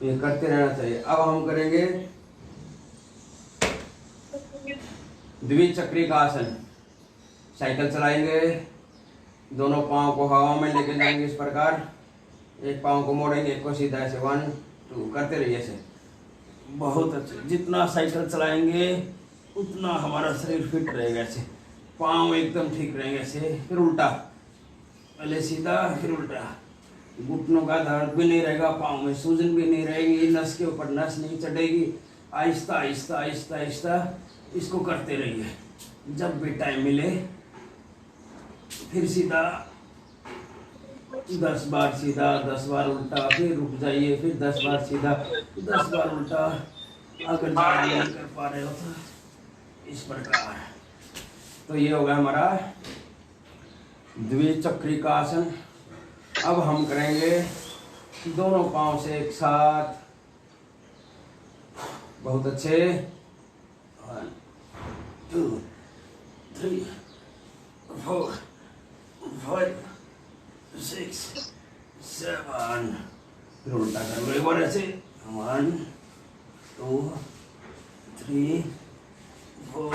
ये करते रहना चाहिए। अब हम करेंगे द्विचक्री का आसन। साइकिल चलाएंगे, दोनों पाँव को हवा में लेके जाएंगे इस प्रकार। एक पाँव को मोड़ेंगे, एक को सीधा ऐसे 1 2 करते रहिए ऐसे। बहुत अच्छे, जितना साइकिल चलाएंगे उतना हमारा शरीर फिट रहेगा। ऐसे पाँव एकदम ठीक रहेंगे ऐसे। फिर उल्टा, पहले सीधा फिर उल्टा। घुटनों का दर्द भी नहीं रहेगा, पाँव में सूजन भी नहीं रहेगी, नस के ऊपर नस नहीं चढ़ेगी। आहिस्ता आहिस्ता आहिस्ता आहिस्ता इसको करते रहिए। जब भी टाइम मिले फिर सीधा 10 बार सीधा, 10 बार उल्टा, फिर रुक जाइए, फिर 10 बार सीधा, 10 बार उल्टा। अगर ज़्यादा नहीं कर पा रहे हो तो इस प्रकार। तो ये होगा हमारा द्विचक्री का आसन। अब हम करेंगे दोनों पांव से एक साथ, बहुत अच्छे। 1 2 3 4 5 6 7। फिर उल्टा कर लो एक बार ऐसे। 1 2 3 4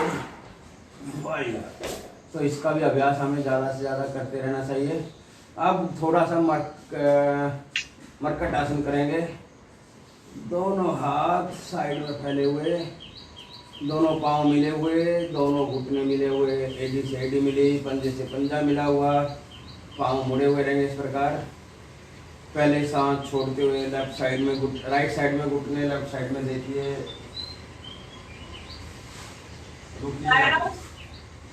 5। तो इसका भी अभ्यास हमें ज़्यादा से ज़्यादा करते रहना चाहिए। अब थोड़ा सा मरकट आसन करेंगे। दोनों हाथ साइड में फैले हुए, दोनों पांव मिले हुए, दोनों घुटने मिले हुए, एडी से एडी मिली, पंजे से पंजा मिला हुआ, पांव मुड़े हुए रहेंगे इस प्रकार। पहले सांस छोड़ते हुए लेफ्ट साइड में राइट साइड में घुटने, लेफ्ट साइड में देखिए, रुकिए।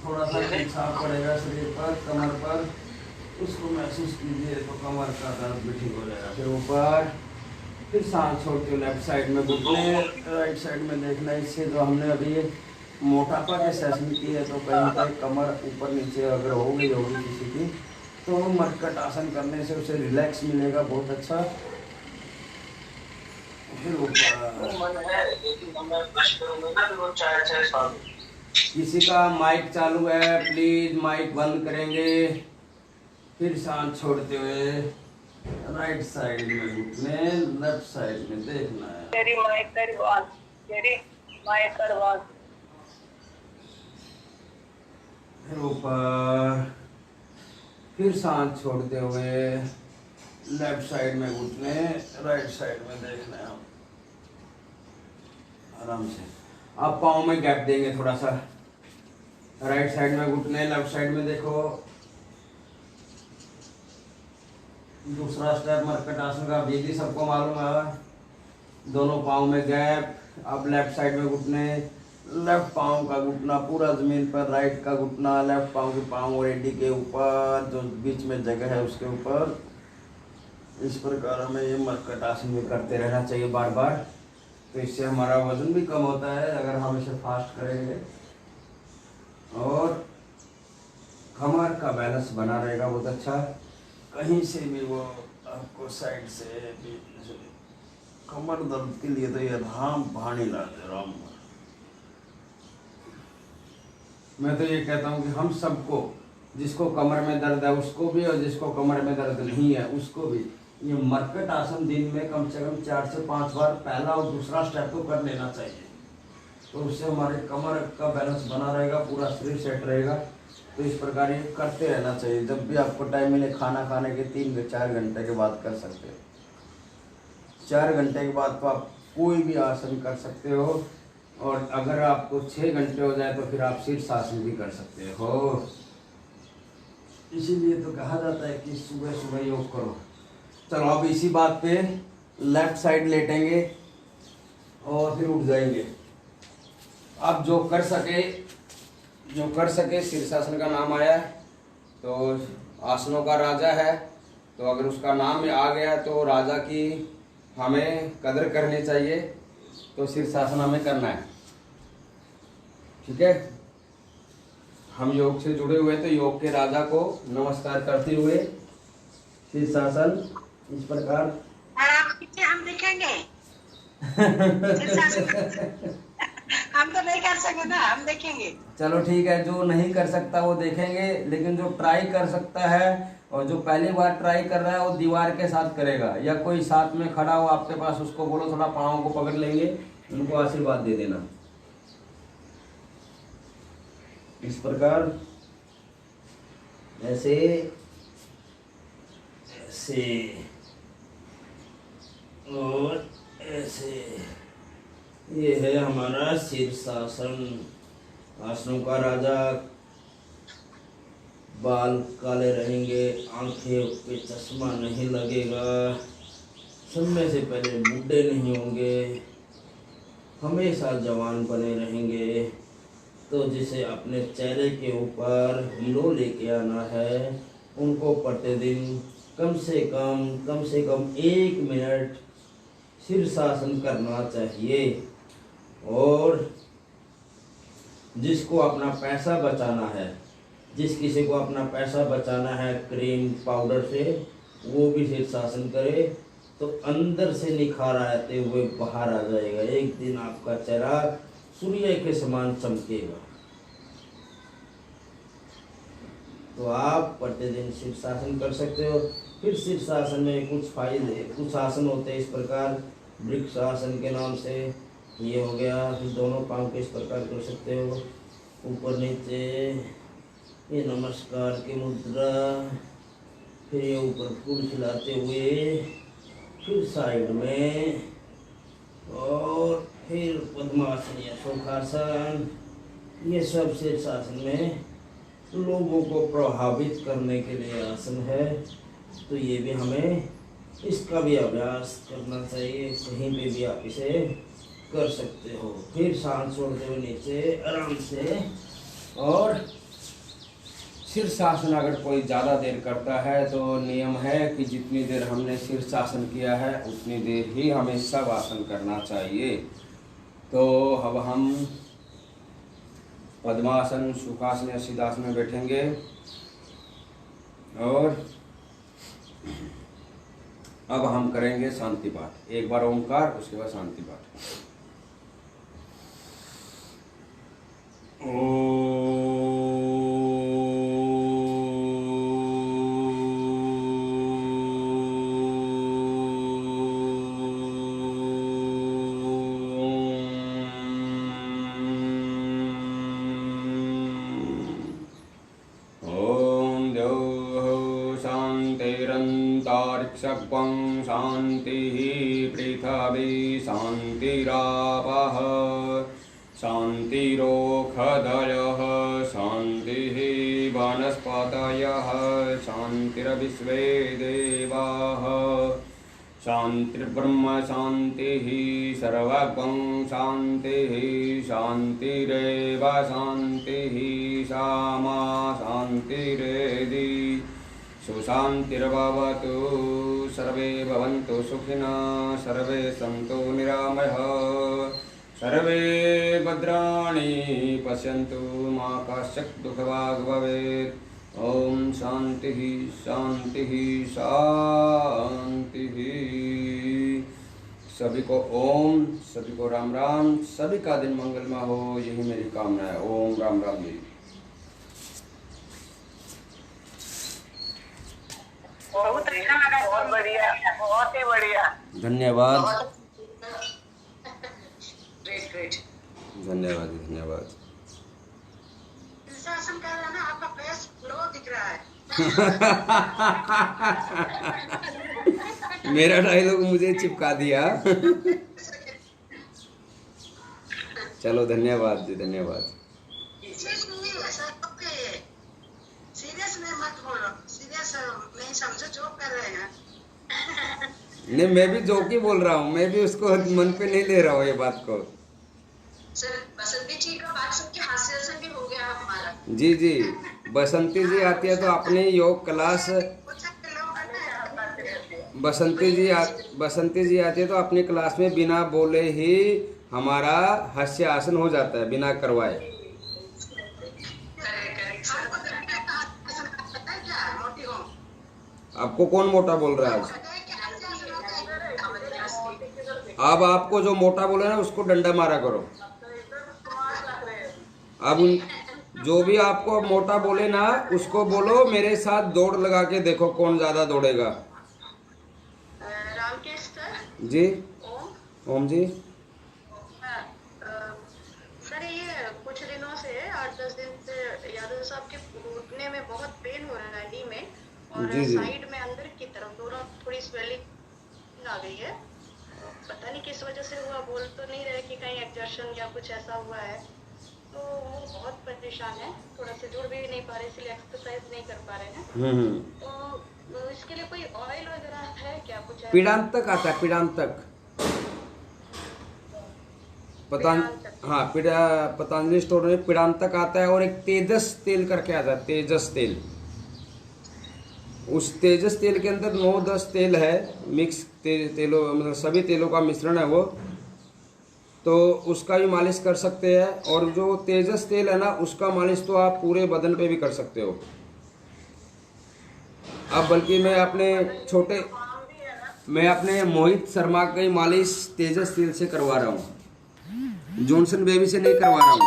थोड़ा सा साफ पड़ेगा शरीर पर, कमर पर, उसको महसूस कीजिए तो कमर का दर्द भी ठीक हो जाएगा। फिर ऊपर, फिर सांस छोड़ते हुए लेफ्ट साइड में घुटने, राइट साइड में देखना। इससे जो हमने अभी मोटापा के सेशन किए तो कहीं कहीं कमर ऊपर नीचे अगर हो गई होगी किसी की, तो मरकट आसन करने से उसे रिलैक्स मिलेगा बहुत अच्छा। फिर किसी का माइक चालू है, प्लीज माइक बंद करेंगे। फिर सांस छोड़ते हुए राइट साइड में घुटने, लेफ्ट साइड में देखना है। तेरी माइक करवान, तेरी माइक करवान। फिर ऊपर, फिर सांस छोड़ते हुए लेफ्ट साइड में घुटने, राइट साइड में देखना है। आराम से आप पाँव में गैप देंगे थोड़ा सा। राइट साइड में घुटने, लेफ्ट साइड में देखो। दूसरा स्टेप मरकट आसन का विधि सबको मालूम है। दोनों पाँव में गैप, अब लेफ्ट साइड में घुटने, लेफ्ट पाँव का घुटना पूरा जमीन पर, राइट का घुटना लेफ्ट पाँव के पाँव और एडी के ऊपर, जो बीच में जगह है उसके ऊपर। इस प्रकार हमें ये मरकट आसन भी करते रहना चाहिए बार बार। तो इससे हमारा वजन भी कम होता है अगर हम इसे फास्ट करेंगे, और कमर का बैलेंस बना रहेगा बहुत अच्छा। कहीं से भी वो आपको साइड से भी कमर दर्द के लिए तो ये राम भाणी लाते राम। मैं तो ये कहता हूँ कि हम सबको, जिसको कमर में दर्द है उसको भी, और जिसको कमर में दर्द नहीं है उसको भी, ये मरकट आसन दिन में कम से कम 4 से 5 बार पहला और दूसरा स्टेप तो कर लेना चाहिए। तो उससे हमारे कमर का बैलेंस बना रहेगा, पूरा शरीर सेट रहेगा। तो इस प्रकार ये करते रहना चाहिए। जब भी आपको टाइम मिले, खाना खाने के 3 से 4 घंटे के बाद कर सकते हो। 4 घंटे के बाद तो आप कोई भी आसन कर सकते हो, और अगर आपको 6 घंटे हो जाए तो फिर आप शीर्षासन भी कर सकते हो। इसीलिए तो कहा जाता है कि सुबह सुबह योग करो। चलो अब इसी बात पे लेफ्ट साइड लेटेंगे और फिर उठ जाएंगे। आप जो कर सके, शीर्षासन का नाम आया है तो आसनों का राजा है, तो अगर उसका नाम आ गया तो राजा की हमें कदर करनी चाहिए। तो शीर्षासन हमें करना है, ठीक है। हम योग से जुड़े हुए तो योग के राजा को नमस्कार करते हुए शीर्षासन इस प्रकार। हम देखेंगे। हम तो नहीं कर सकते ना, हम देखेंगे। चलो ठीक है, जो नहीं कर सकता वो देखेंगे, लेकिन जो ट्राई कर सकता है और जो पहली बार ट्राई कर रहा है वो दीवार के साथ करेगा, या कोई साथ में खड़ा हो आपके पास, उसको बोलो थोड़ा पाँव को पकड़ लेंगे, उनको आशीर्वाद दे देना इस प्रकार। ऐसे ऐसे और ऐसे। ये है हमारा शीर्षासन, आसनों का राजा बाल काले रहेंगे, आंखें पे चश्मा नहीं लगेगा, समय से पहले बूढ़े नहीं होंगे, हमेशा जवान बने रहेंगे। तो जिसे अपने चेहरे के ऊपर ग्लो लेके आना है, उनको प्रतिदिन कम से कम 1 मिनट शीर्षासन करना चाहिए। और जिसको अपना पैसा बचाना है, जिस किसी को अपना पैसा बचाना है क्रीम पाउडर से, वो भी शीर्षासन करे तो अंदर से निखार आते हुए बाहर आ जाएगा। एक दिन आपका चेहरा सूर्य के समान चमकेगा। तो आप प्रतिदिन शीर्षासन कर सकते हो। फिर शीर्षासन में कुछ फायदे, कुछ आसन होते हैं इस प्रकार, वृक्षासन के नाम से, ये हो गया। फिर दोनों पाँव को इस प्रकार कर सकते हो, ऊपर नीचे, ये नमस्कार की मुद्रा, फिर ये ऊपर फूल खिलाते हुए, फिर साइड में, और फिर पद्मासन या सुखासन। ये सब शीर्षासन में लोगों को प्रभावित करने के लिए आसन है। तो ये भी हमें इसका भी अभ्यास करना चाहिए। कहीं पे भी आप इसे कर सकते हो। फिर सांस छोड़ते हुए नीचे आराम से। और शीर्षासन अगर कोई ज़्यादा देर करता है तो नियम है कि जितनी देर हमने शीर्षासन किया है उतनी देर ही हमें सब आसन करना चाहिए। तो अब हम पद्मासन, सुखासन या सिद्धासन में बैठेंगे। और अब हम करेंगे शांति पाठ। एक बार ओंकार, उसके बाद शांति पाठ। शांतिरंतरिक्षं शांतिः पृथिवी शांतिरापः शांतिरोषधयः शांतिः वनस्पतयः शांतिर्विश्वे देवाः शांतिर्ब्रह्म शांतिः सर्वगं शांतिः शांतिरेव शांतिः सामा शांतिरेधि सुशांतिर्भवतु। सर्वे भवन्तु सुखिनः, सर्वे सन्तु निरामयः, सर्वे भद्राणि पश्यन्तु, मा कश्चित् दुःखभाग् भवेत्। ओम शांति शांति शांति। सभी को ओम, सभी को राम राम, सभी का दिन मंगलमय हो, यही मेरी कामना है। ओम राम राम जी। बहुत अच्छा लगा, बहुत बढ़िया, बहुत ही बढ़िया। धन्यवाद, ग्रेट। धन्यवाद, धन्यवाद। शीर्षासन कर रहा है ना, आपका फेस ग्लो दिख रहा है। मेरा डायलॉग मुझे चिपका दिया। चलो धन्यवाद जी, धन्यवाद। सीरियस में मत बोलो, सीरियस नहीं समझो, जोक कर रहे हैं। नहीं, मैं भी जोक ही बोल रहा हूँ, मैं भी उसको मन पे नहीं ले रहा हूँ ये बात को। सर बसंती जी का बात सुन के हास्यासन भी हो गया हमारा। जी जी, बसंती जी आती है तो अपनी योग क्लास, बसंती जी आती है तो अपनी क्लास में बिना बोले ही हमारा हास्य आसन हो जाता है, बिना करवाए। आपको कौन मोटा बोल रहा है आज? अब आपको जो मोटा बोले ना उसको डंडा मारा करो। अब जो भी आपको मोटा बोले ना उसको बोलो मेरे साथ दौड़ लगा के देखो कौन ज्यादा दौड़ेगा। रामकेश सर जी, ओम जी। सर ये कुछ दिनों से 8-10 दिन से यादव साहब के घुटने में बहुत पेन हो रहा है, नी में और जी जी। साइड में अंदर की तरफ दोनों थोड़ी स्वेलिंग आ गई है। पता नहीं किस वजह से हुआ, बोल तो नहीं रहे कि कहीं एक्सर्शन या कुछ ऐसा हुआ है। तो वो बहुत परेशान है, थोड़ा सा जुड़ भी नहीं पा रहे, इसलिए एक्सरसाइज नहीं कर पा रहे हैं। तो इसके लिए कोई ऑयल वगैरह है क्या, कुछ है? पीड़ांतक आता है, पीड़ांतक। हाँ, पतंजलि स्टोर में पीड़ांतक आता है, और एक तेजस तेल करके आता है, तेजस तेल। उस तेजस तेल के अंदर 9-10 तेल है, मिक्स तेलों, मतलब सभी तेलों का मिश्रण है वो, तो उसका भी मालिश कर सकते हैं। और जो तेजस तेल है ना, उसका मालिश तो आप पूरे बदन पे भी कर सकते हो। अब बल्कि मैं अपने मोहित शर्मा की मालिश तेजस तेल से करवा रहा हूँ, जॉनसन बेबी से नहीं करवा रहा हूँ।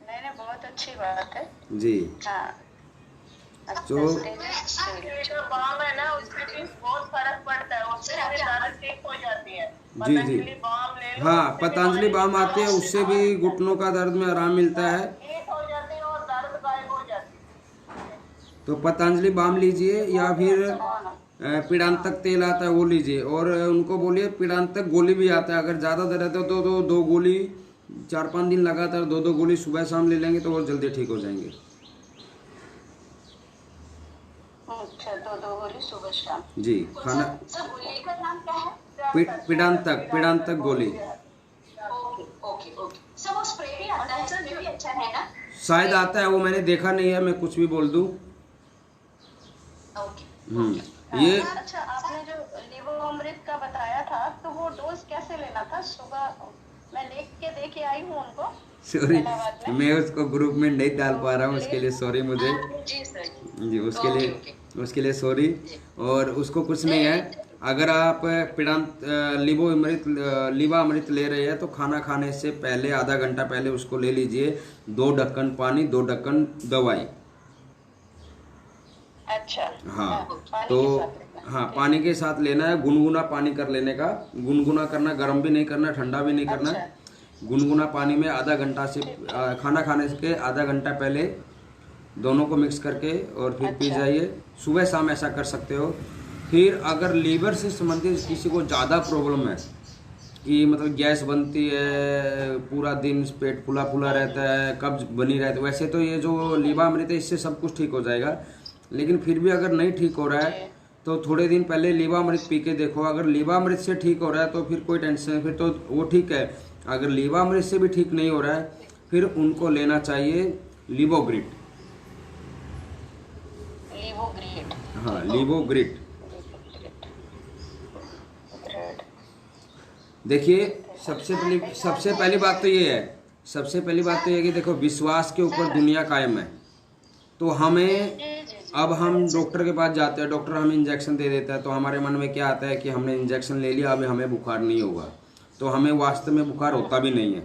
नहीं, बहुत अच्छी बात है जी। हाँ। तो जो बाम है ना, उससे भी बहुत फर्क पड़ता है, उससे भी दर्द ठीक हो जाती है। जी जी, पतंजलि बाम ले लो, हाँ, उससे भी पतंजलि बाम आती है, उससे भी मालिश घुटनों का दर्द में आराम मिलता है। ठीक हो जाती है और दर्द गायब हो जाती है। तो पतंजलि बाम लीजिए, या फिर पीड़ांतक तेल आता है वो लीजिए, और उनको बोलिए पीड़ांतक गोली भी आता है। अगर ज़्यादा दर्द है तो 2 गोली 4-5 दिन लगातार 2-2 गोली सुबह शाम ले लेंगे तो वो जल्दी ठीक हो जाएंगे। अच्छा, 2 गोली सुबह शाम। जी। खाना गोली का नाम क्या है? पीड़ांतक गोली। ओके। सब वो स्प्रे भी आता है, सर भी अच्छा है ना? शायद आता है, वो मैंने देखा नहीं है, मैं कुछ भी बोल दूं। ये अच्छा, आपने जो लीवोअमृत का बताया था, तो वो डोज कैसे लेना था? सुबह मैं देख के आई हूँ उनको। सॉरी, मैं उसको ग्रुप में नहीं डाल पा रहा हूँ, उसके लिए सॉरी मुझे। जी सर जी, उसके लिए सॉरी। और उसको कुछ नहीं है, अगर आप लीवा अमृत ले रहे हैं तो खाना खाने से पहले आधा घंटा पहले उसको ले लीजिए। 2 ढक्कन पानी, 2 ढक्कन दवाई। अच्छा। हाँ, तो हाँ, पानी के साथ लेना है। गुनगुना पानी कर लेने का, गुनगुना करना, गर्म भी नहीं करना, ठंडा भी नहीं करना। गुनगुना पानी में आधा घंटा से खाना खाने के आधा घंटा पहले दोनों को मिक्स करके और फिर पी जाइए। सुबह शाम ऐसा कर सकते हो। फिर अगर लीवर से संबंधित किसी को ज़्यादा प्रॉब्लम है कि मतलब गैस बनती है, पूरा दिन पेट फूला फूला रहता है, कब्ज बनी रहती है, वैसे तो ये जो लीवामृत है इससे सब कुछ ठीक हो जाएगा। लेकिन फिर भी अगर नहीं ठीक हो रहा है तो थोड़े दिन पहले लीवामृत पी के देखो। अगर लीवामृत से ठीक हो रहा है तो फिर कोई टेंशन नहीं, फिर तो वो ठीक है। अगर लीवामृत से भी ठीक नहीं हो रहा है फिर उनको लेना चाहिए लिवोग्रिट। हाँ, लिवोग्रिट। देखिए, सबसे पहली बात तो ये है कि देखो, विश्वास के ऊपर दुनिया कायम है। तो अब हम डॉक्टर के पास जाते हैं, डॉक्टर हमें इंजेक्शन दे देता है, तो हमारे मन में क्या आता है कि हमने इंजेक्शन ले लिया, अब हमें बुखार नहीं होगा। तो हमें वास्तव में बुखार होता भी नहीं है,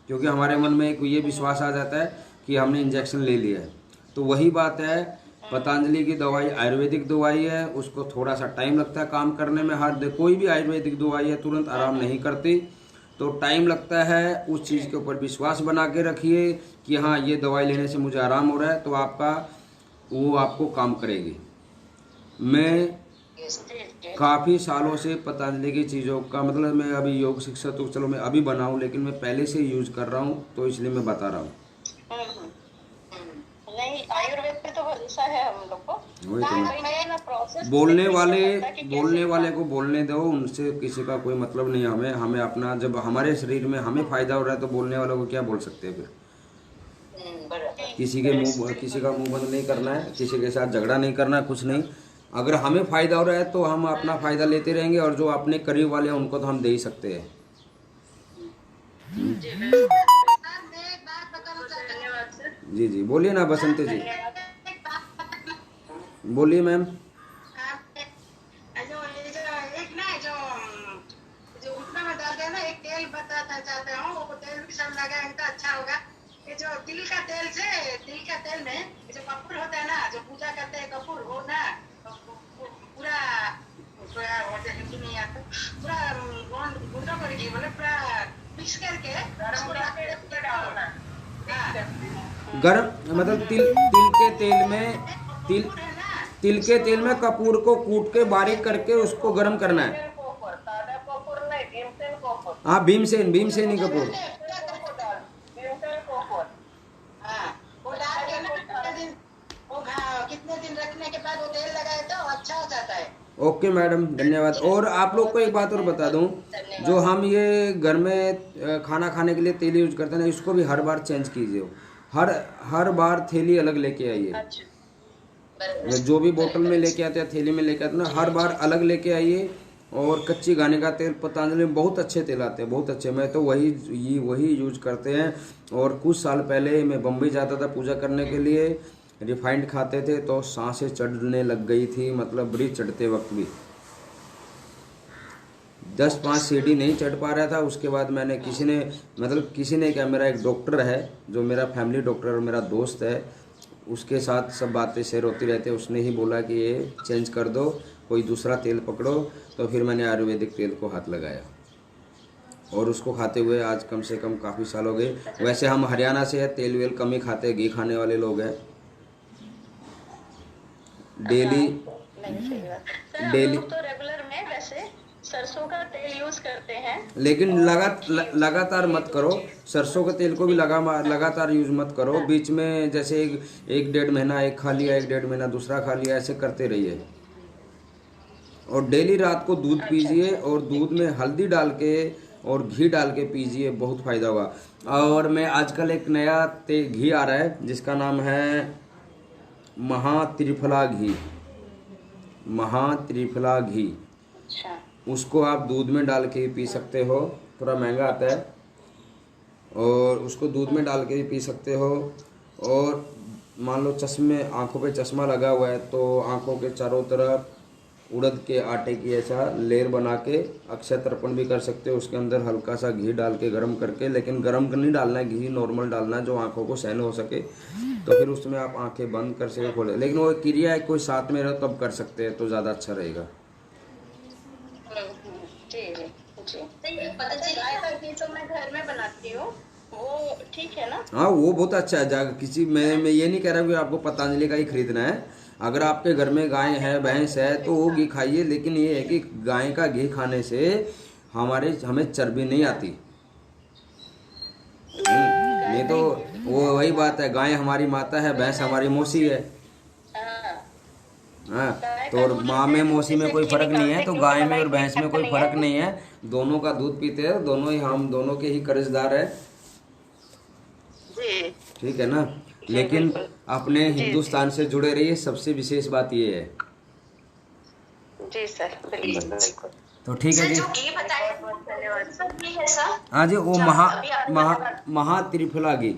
क्योंकि हमारे मन में एक ये विश्वास आ जाता है कि हमने इंजेक्शन ले लिया है। तो वही बात है, पतंजलि की दवाई आयुर्वेदिक दवाई है, उसको थोड़ा सा टाइम लगता है काम करने में। कोई भी आयुर्वेदिक दवाई है तुरंत आराम नहीं करती, तो टाइम लगता है। उस चीज़ के ऊपर विश्वास बना के रखिए कि हाँ, ये दवाई लेने से मुझे आराम हो रहा है, तो वो आपको काम करेगी। मैं काफ़ी सालों से पतंजलि की चीज़ों का, मतलब मैं अभी योग शिक्षक तो चलो मैं अभी बनाऊँ, लेकिन मैं पहले से यूज कर रहा हूँ, तो इसलिए मैं बता रहा हूँ। नहीं, आयुर्वेद पे तो भरोसा है हम लोग को। बोलने वाले को बोलने दो, उनसे किसी का कोई मतलब नहीं है। हमें अपना, जब हमारे शरीर में हमें फायदा हो रहा है तो बोलने वालों को क्या बोल सकते हैं फिर। किसी का मुंह बंद नहीं करना है, किसी के साथ झगड़ा नहीं करना है, कुछ नहीं। अगर हमें फायदा हो रहा है तो हम अपना फायदा लेते रहेंगे, और जो अपने करीब वाले हैं उनको तो हम दे ही सकते हैं। जी जी, बोलिए ना बसंती जी, बोलिए मैम। जो घुटना में दर्द है ना, एक तेल बताना चाहते हूँ, वो तेल भी सब लगाएंगे तो अच्छा होगा। ये जो तिल का तेल में जो कपूर होता है ना, जो पूजा करते हैं कपूर, वो ना पूरा हिंदी नहीं आता, पूरा गुंडा करके, बोले पूरा मिक्स करके गरम, मतलब तिल के तेल में कपूर को कूट के बारीक करके उसको गरम करना है। हाँ, भीमसेनी कपूर। कितने दिन रखने के बाद वो तेल लगाए तो अच्छा हो जाता है। ओके मैडम, धन्यवाद। और आप लोग को एक बात और बता दूं, जो हम ये घर में खाना खाने के लिए तेल यूज करते हैं ना, इसको भी हर बार चेंज कीजिए। हर बार थैली अलग लेके आइए। अच्छा, जो भी बोतल में लेके आते हैं, थैली में लेके आते हैं ना, हर बार अलग लेके आइए। और कच्ची घानी का तेल पतंजलि में बहुत अच्छे तेल आते हैं, बहुत अच्छे। मैं तो वही यूज करते हैं। और कुछ साल पहले मैं बम्बई जाता था पूजा करने के लिए, रिफाइंड खाते थे तो सांसें चढ़ने लग गई थी, मतलब ब्रिज चढ़ते वक्त भी 10-5 सीढ़ी नहीं चढ़ पा रहा था। उसके बाद मैंने किसी ने क्या, मेरा एक डॉक्टर है जो मेरा फैमिली डॉक्टर और मेरा दोस्त है, उसके साथ सब बातें शेयर होती रहती है। उसने ही बोला कि ये चेंज कर दो, कोई दूसरा तेल पकड़ो। तो फिर मैंने आयुर्वेदिक तेल को हाथ लगाया और उसको खाते हुए आज कम से कम काफ़ी साल हो गए। वैसे हम हरियाणा से है, तेल वेल कम ही खाते, घी खाने वाले लोग हैं। डेली नहीं सही बात सर, हम डेली लोग तो रेगुलर में वैसे सरसों का तेल यूज करते हैं। लेकिन लगातार मत करो। सरसों के तेल को भी लगातार यूज मत करो। बीच में जैसे एक 1.5 महीना एक खा लिया, 1.5 महीना दूसरा खा लिया, ऐसे करते रहिए। और डेली रात को दूध पीजिए और दूध में हल्दी डाल के और घी डाल के पीजिए, बहुत फायदा होगा। और मैं आजकल एक नया घी आ रहा है जिसका नाम है महात्रिफला घी। महात्रिफला घी, अच्छा, उसको आप दूध में डाल के पी सकते हो। थोड़ा महंगा आता है और उसको दूध में डाल के भी पी सकते हो। और मान लो आंखों पे चश्मा लगा हुआ है तो आंखों के चारों तरफ उड़द के आटे की ऐसा लेयर बना के अक्षय तर्पण भी कर सकते हो। उसके अंदर हल्का सा घी डाल के गर्म करके, लेकिन गर्म नहीं डालना है, घी नॉर्मल डालना है जो आंखों को सहन हो सके। तो फिर उसमें आप आंखें बंद कर सके, खोले। लेकिन वो क्रिया है कोई साथ में रहो तब कर सकते हैं तो ज़्यादा अच्छा रहेगा। जी जी जी। गाय का घी तो मैं घर में बनाती हूँ, वो ठीक है ना? हाँ, वो बहुत अच्छा है। मैं ये नहीं कह रहा कि आपको पतंजलि का ही खरीदना है। अगर आपके घर में गाय है, भैंस है तो वो घी खाइए। लेकिन ये है कि गाय का घी खाने से हमें चर्बी नहीं आती। नहीं तो वो वही बात है, गाय हमारी माता है, भैंस हमारी मौसी है। हाँ, तो और माँ में मौसी में कोई फर्क नहीं है, तो गाय में और भैंस में कोई फर्क नहीं है। दोनों का दूध पीते हैं, हम दोनों के ही कर्जदार है। ठीक है ना? लेकिन अपने हिंदुस्तान से जुड़े रहिए, सबसे विशेष बात ये है। जी सर, बिल्कुल। तो ठीक है जी। हाँ जी, वो महात्रिफला घी।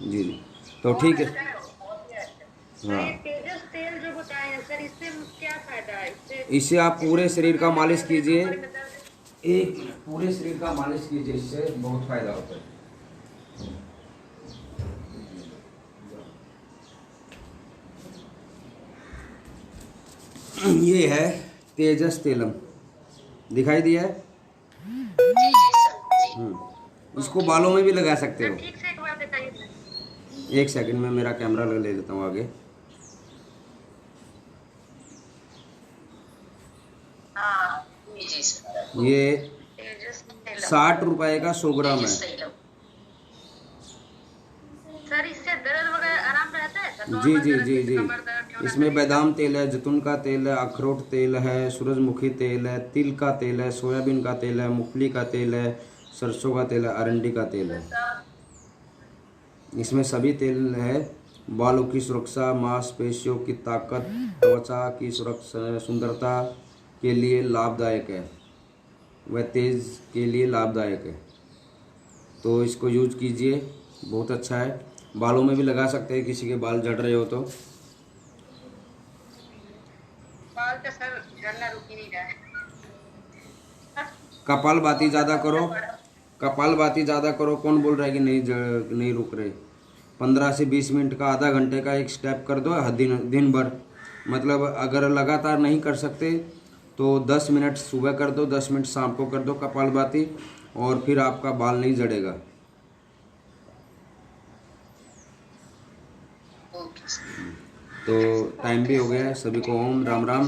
जी, तो ठीक है। हाँ, तेजस तेल जो बताए हैं सर, इससे क्या फायदा है? इससे आप पूरे शरीर का मालिश कीजिए। एक मिनट, पूरे शरीर का मालिश कीजिए, इससे बहुत फायदा होता है। ये है तेजस तेलम, दिखाई दिया है? इसको बालों में भी लगा सकते हो। ठीक से एक बार बताइए। एक सेकंड में मेरा कैमरा ले लेता हूँ आगे। ये 60 रुपए का 100 ग्राम है। सर, इससे दर्द वगैरह आराम रहता है सर? जी जी जी जी। इसमें बादाम तेल है, जैतून का तेल है, अखरोट तेल है, सूरजमुखी तेल है, तिल का तेल है, सोयाबीन का तेल है, मूंगफली का तेल है, सरसों का तेल है, अरंडी का तेल है। इसमें सभी तेल है। बालों की सुरक्षा, मांसपेशियों की ताकत, त्वचा की सुरक्षा, सुंदरता के लिए लाभदायक है, वह तेज के लिए लाभदायक है। तो इसको यूज कीजिए, बहुत अच्छा है। बालों में भी लगा सकते हैं, किसी के बाल झड़ रहे हो तो। बाल तो सर झड़ना रुक ही नहीं रहा है। कपालभाति ज़्यादा करो, कपालभाति ज़्यादा करो। कौन बोल रहा है कि नहीं रुक रहे? 15 से 20 मिनट का, आधा घंटे का एक स्टेप कर दो दिन भर। मतलब अगर लगातार नहीं कर सकते तो 10 मिनट सुबह कर दो, 10 मिनट शाम को कर दो कपालभाति, और फिर आपका बाल नहीं झड़ेगा। तो टाइम भी हो गया है। सभी को ओम राम राम।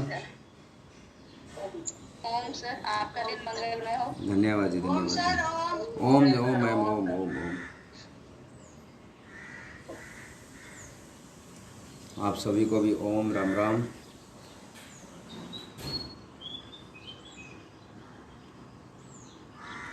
ओम सर, आपका दिन मंगलमय हो। धन्यवाद जी, धन्यवाद जी। ओम ओम मैम, ओम ओम ओम। आप सभी को भी ओम राम राम।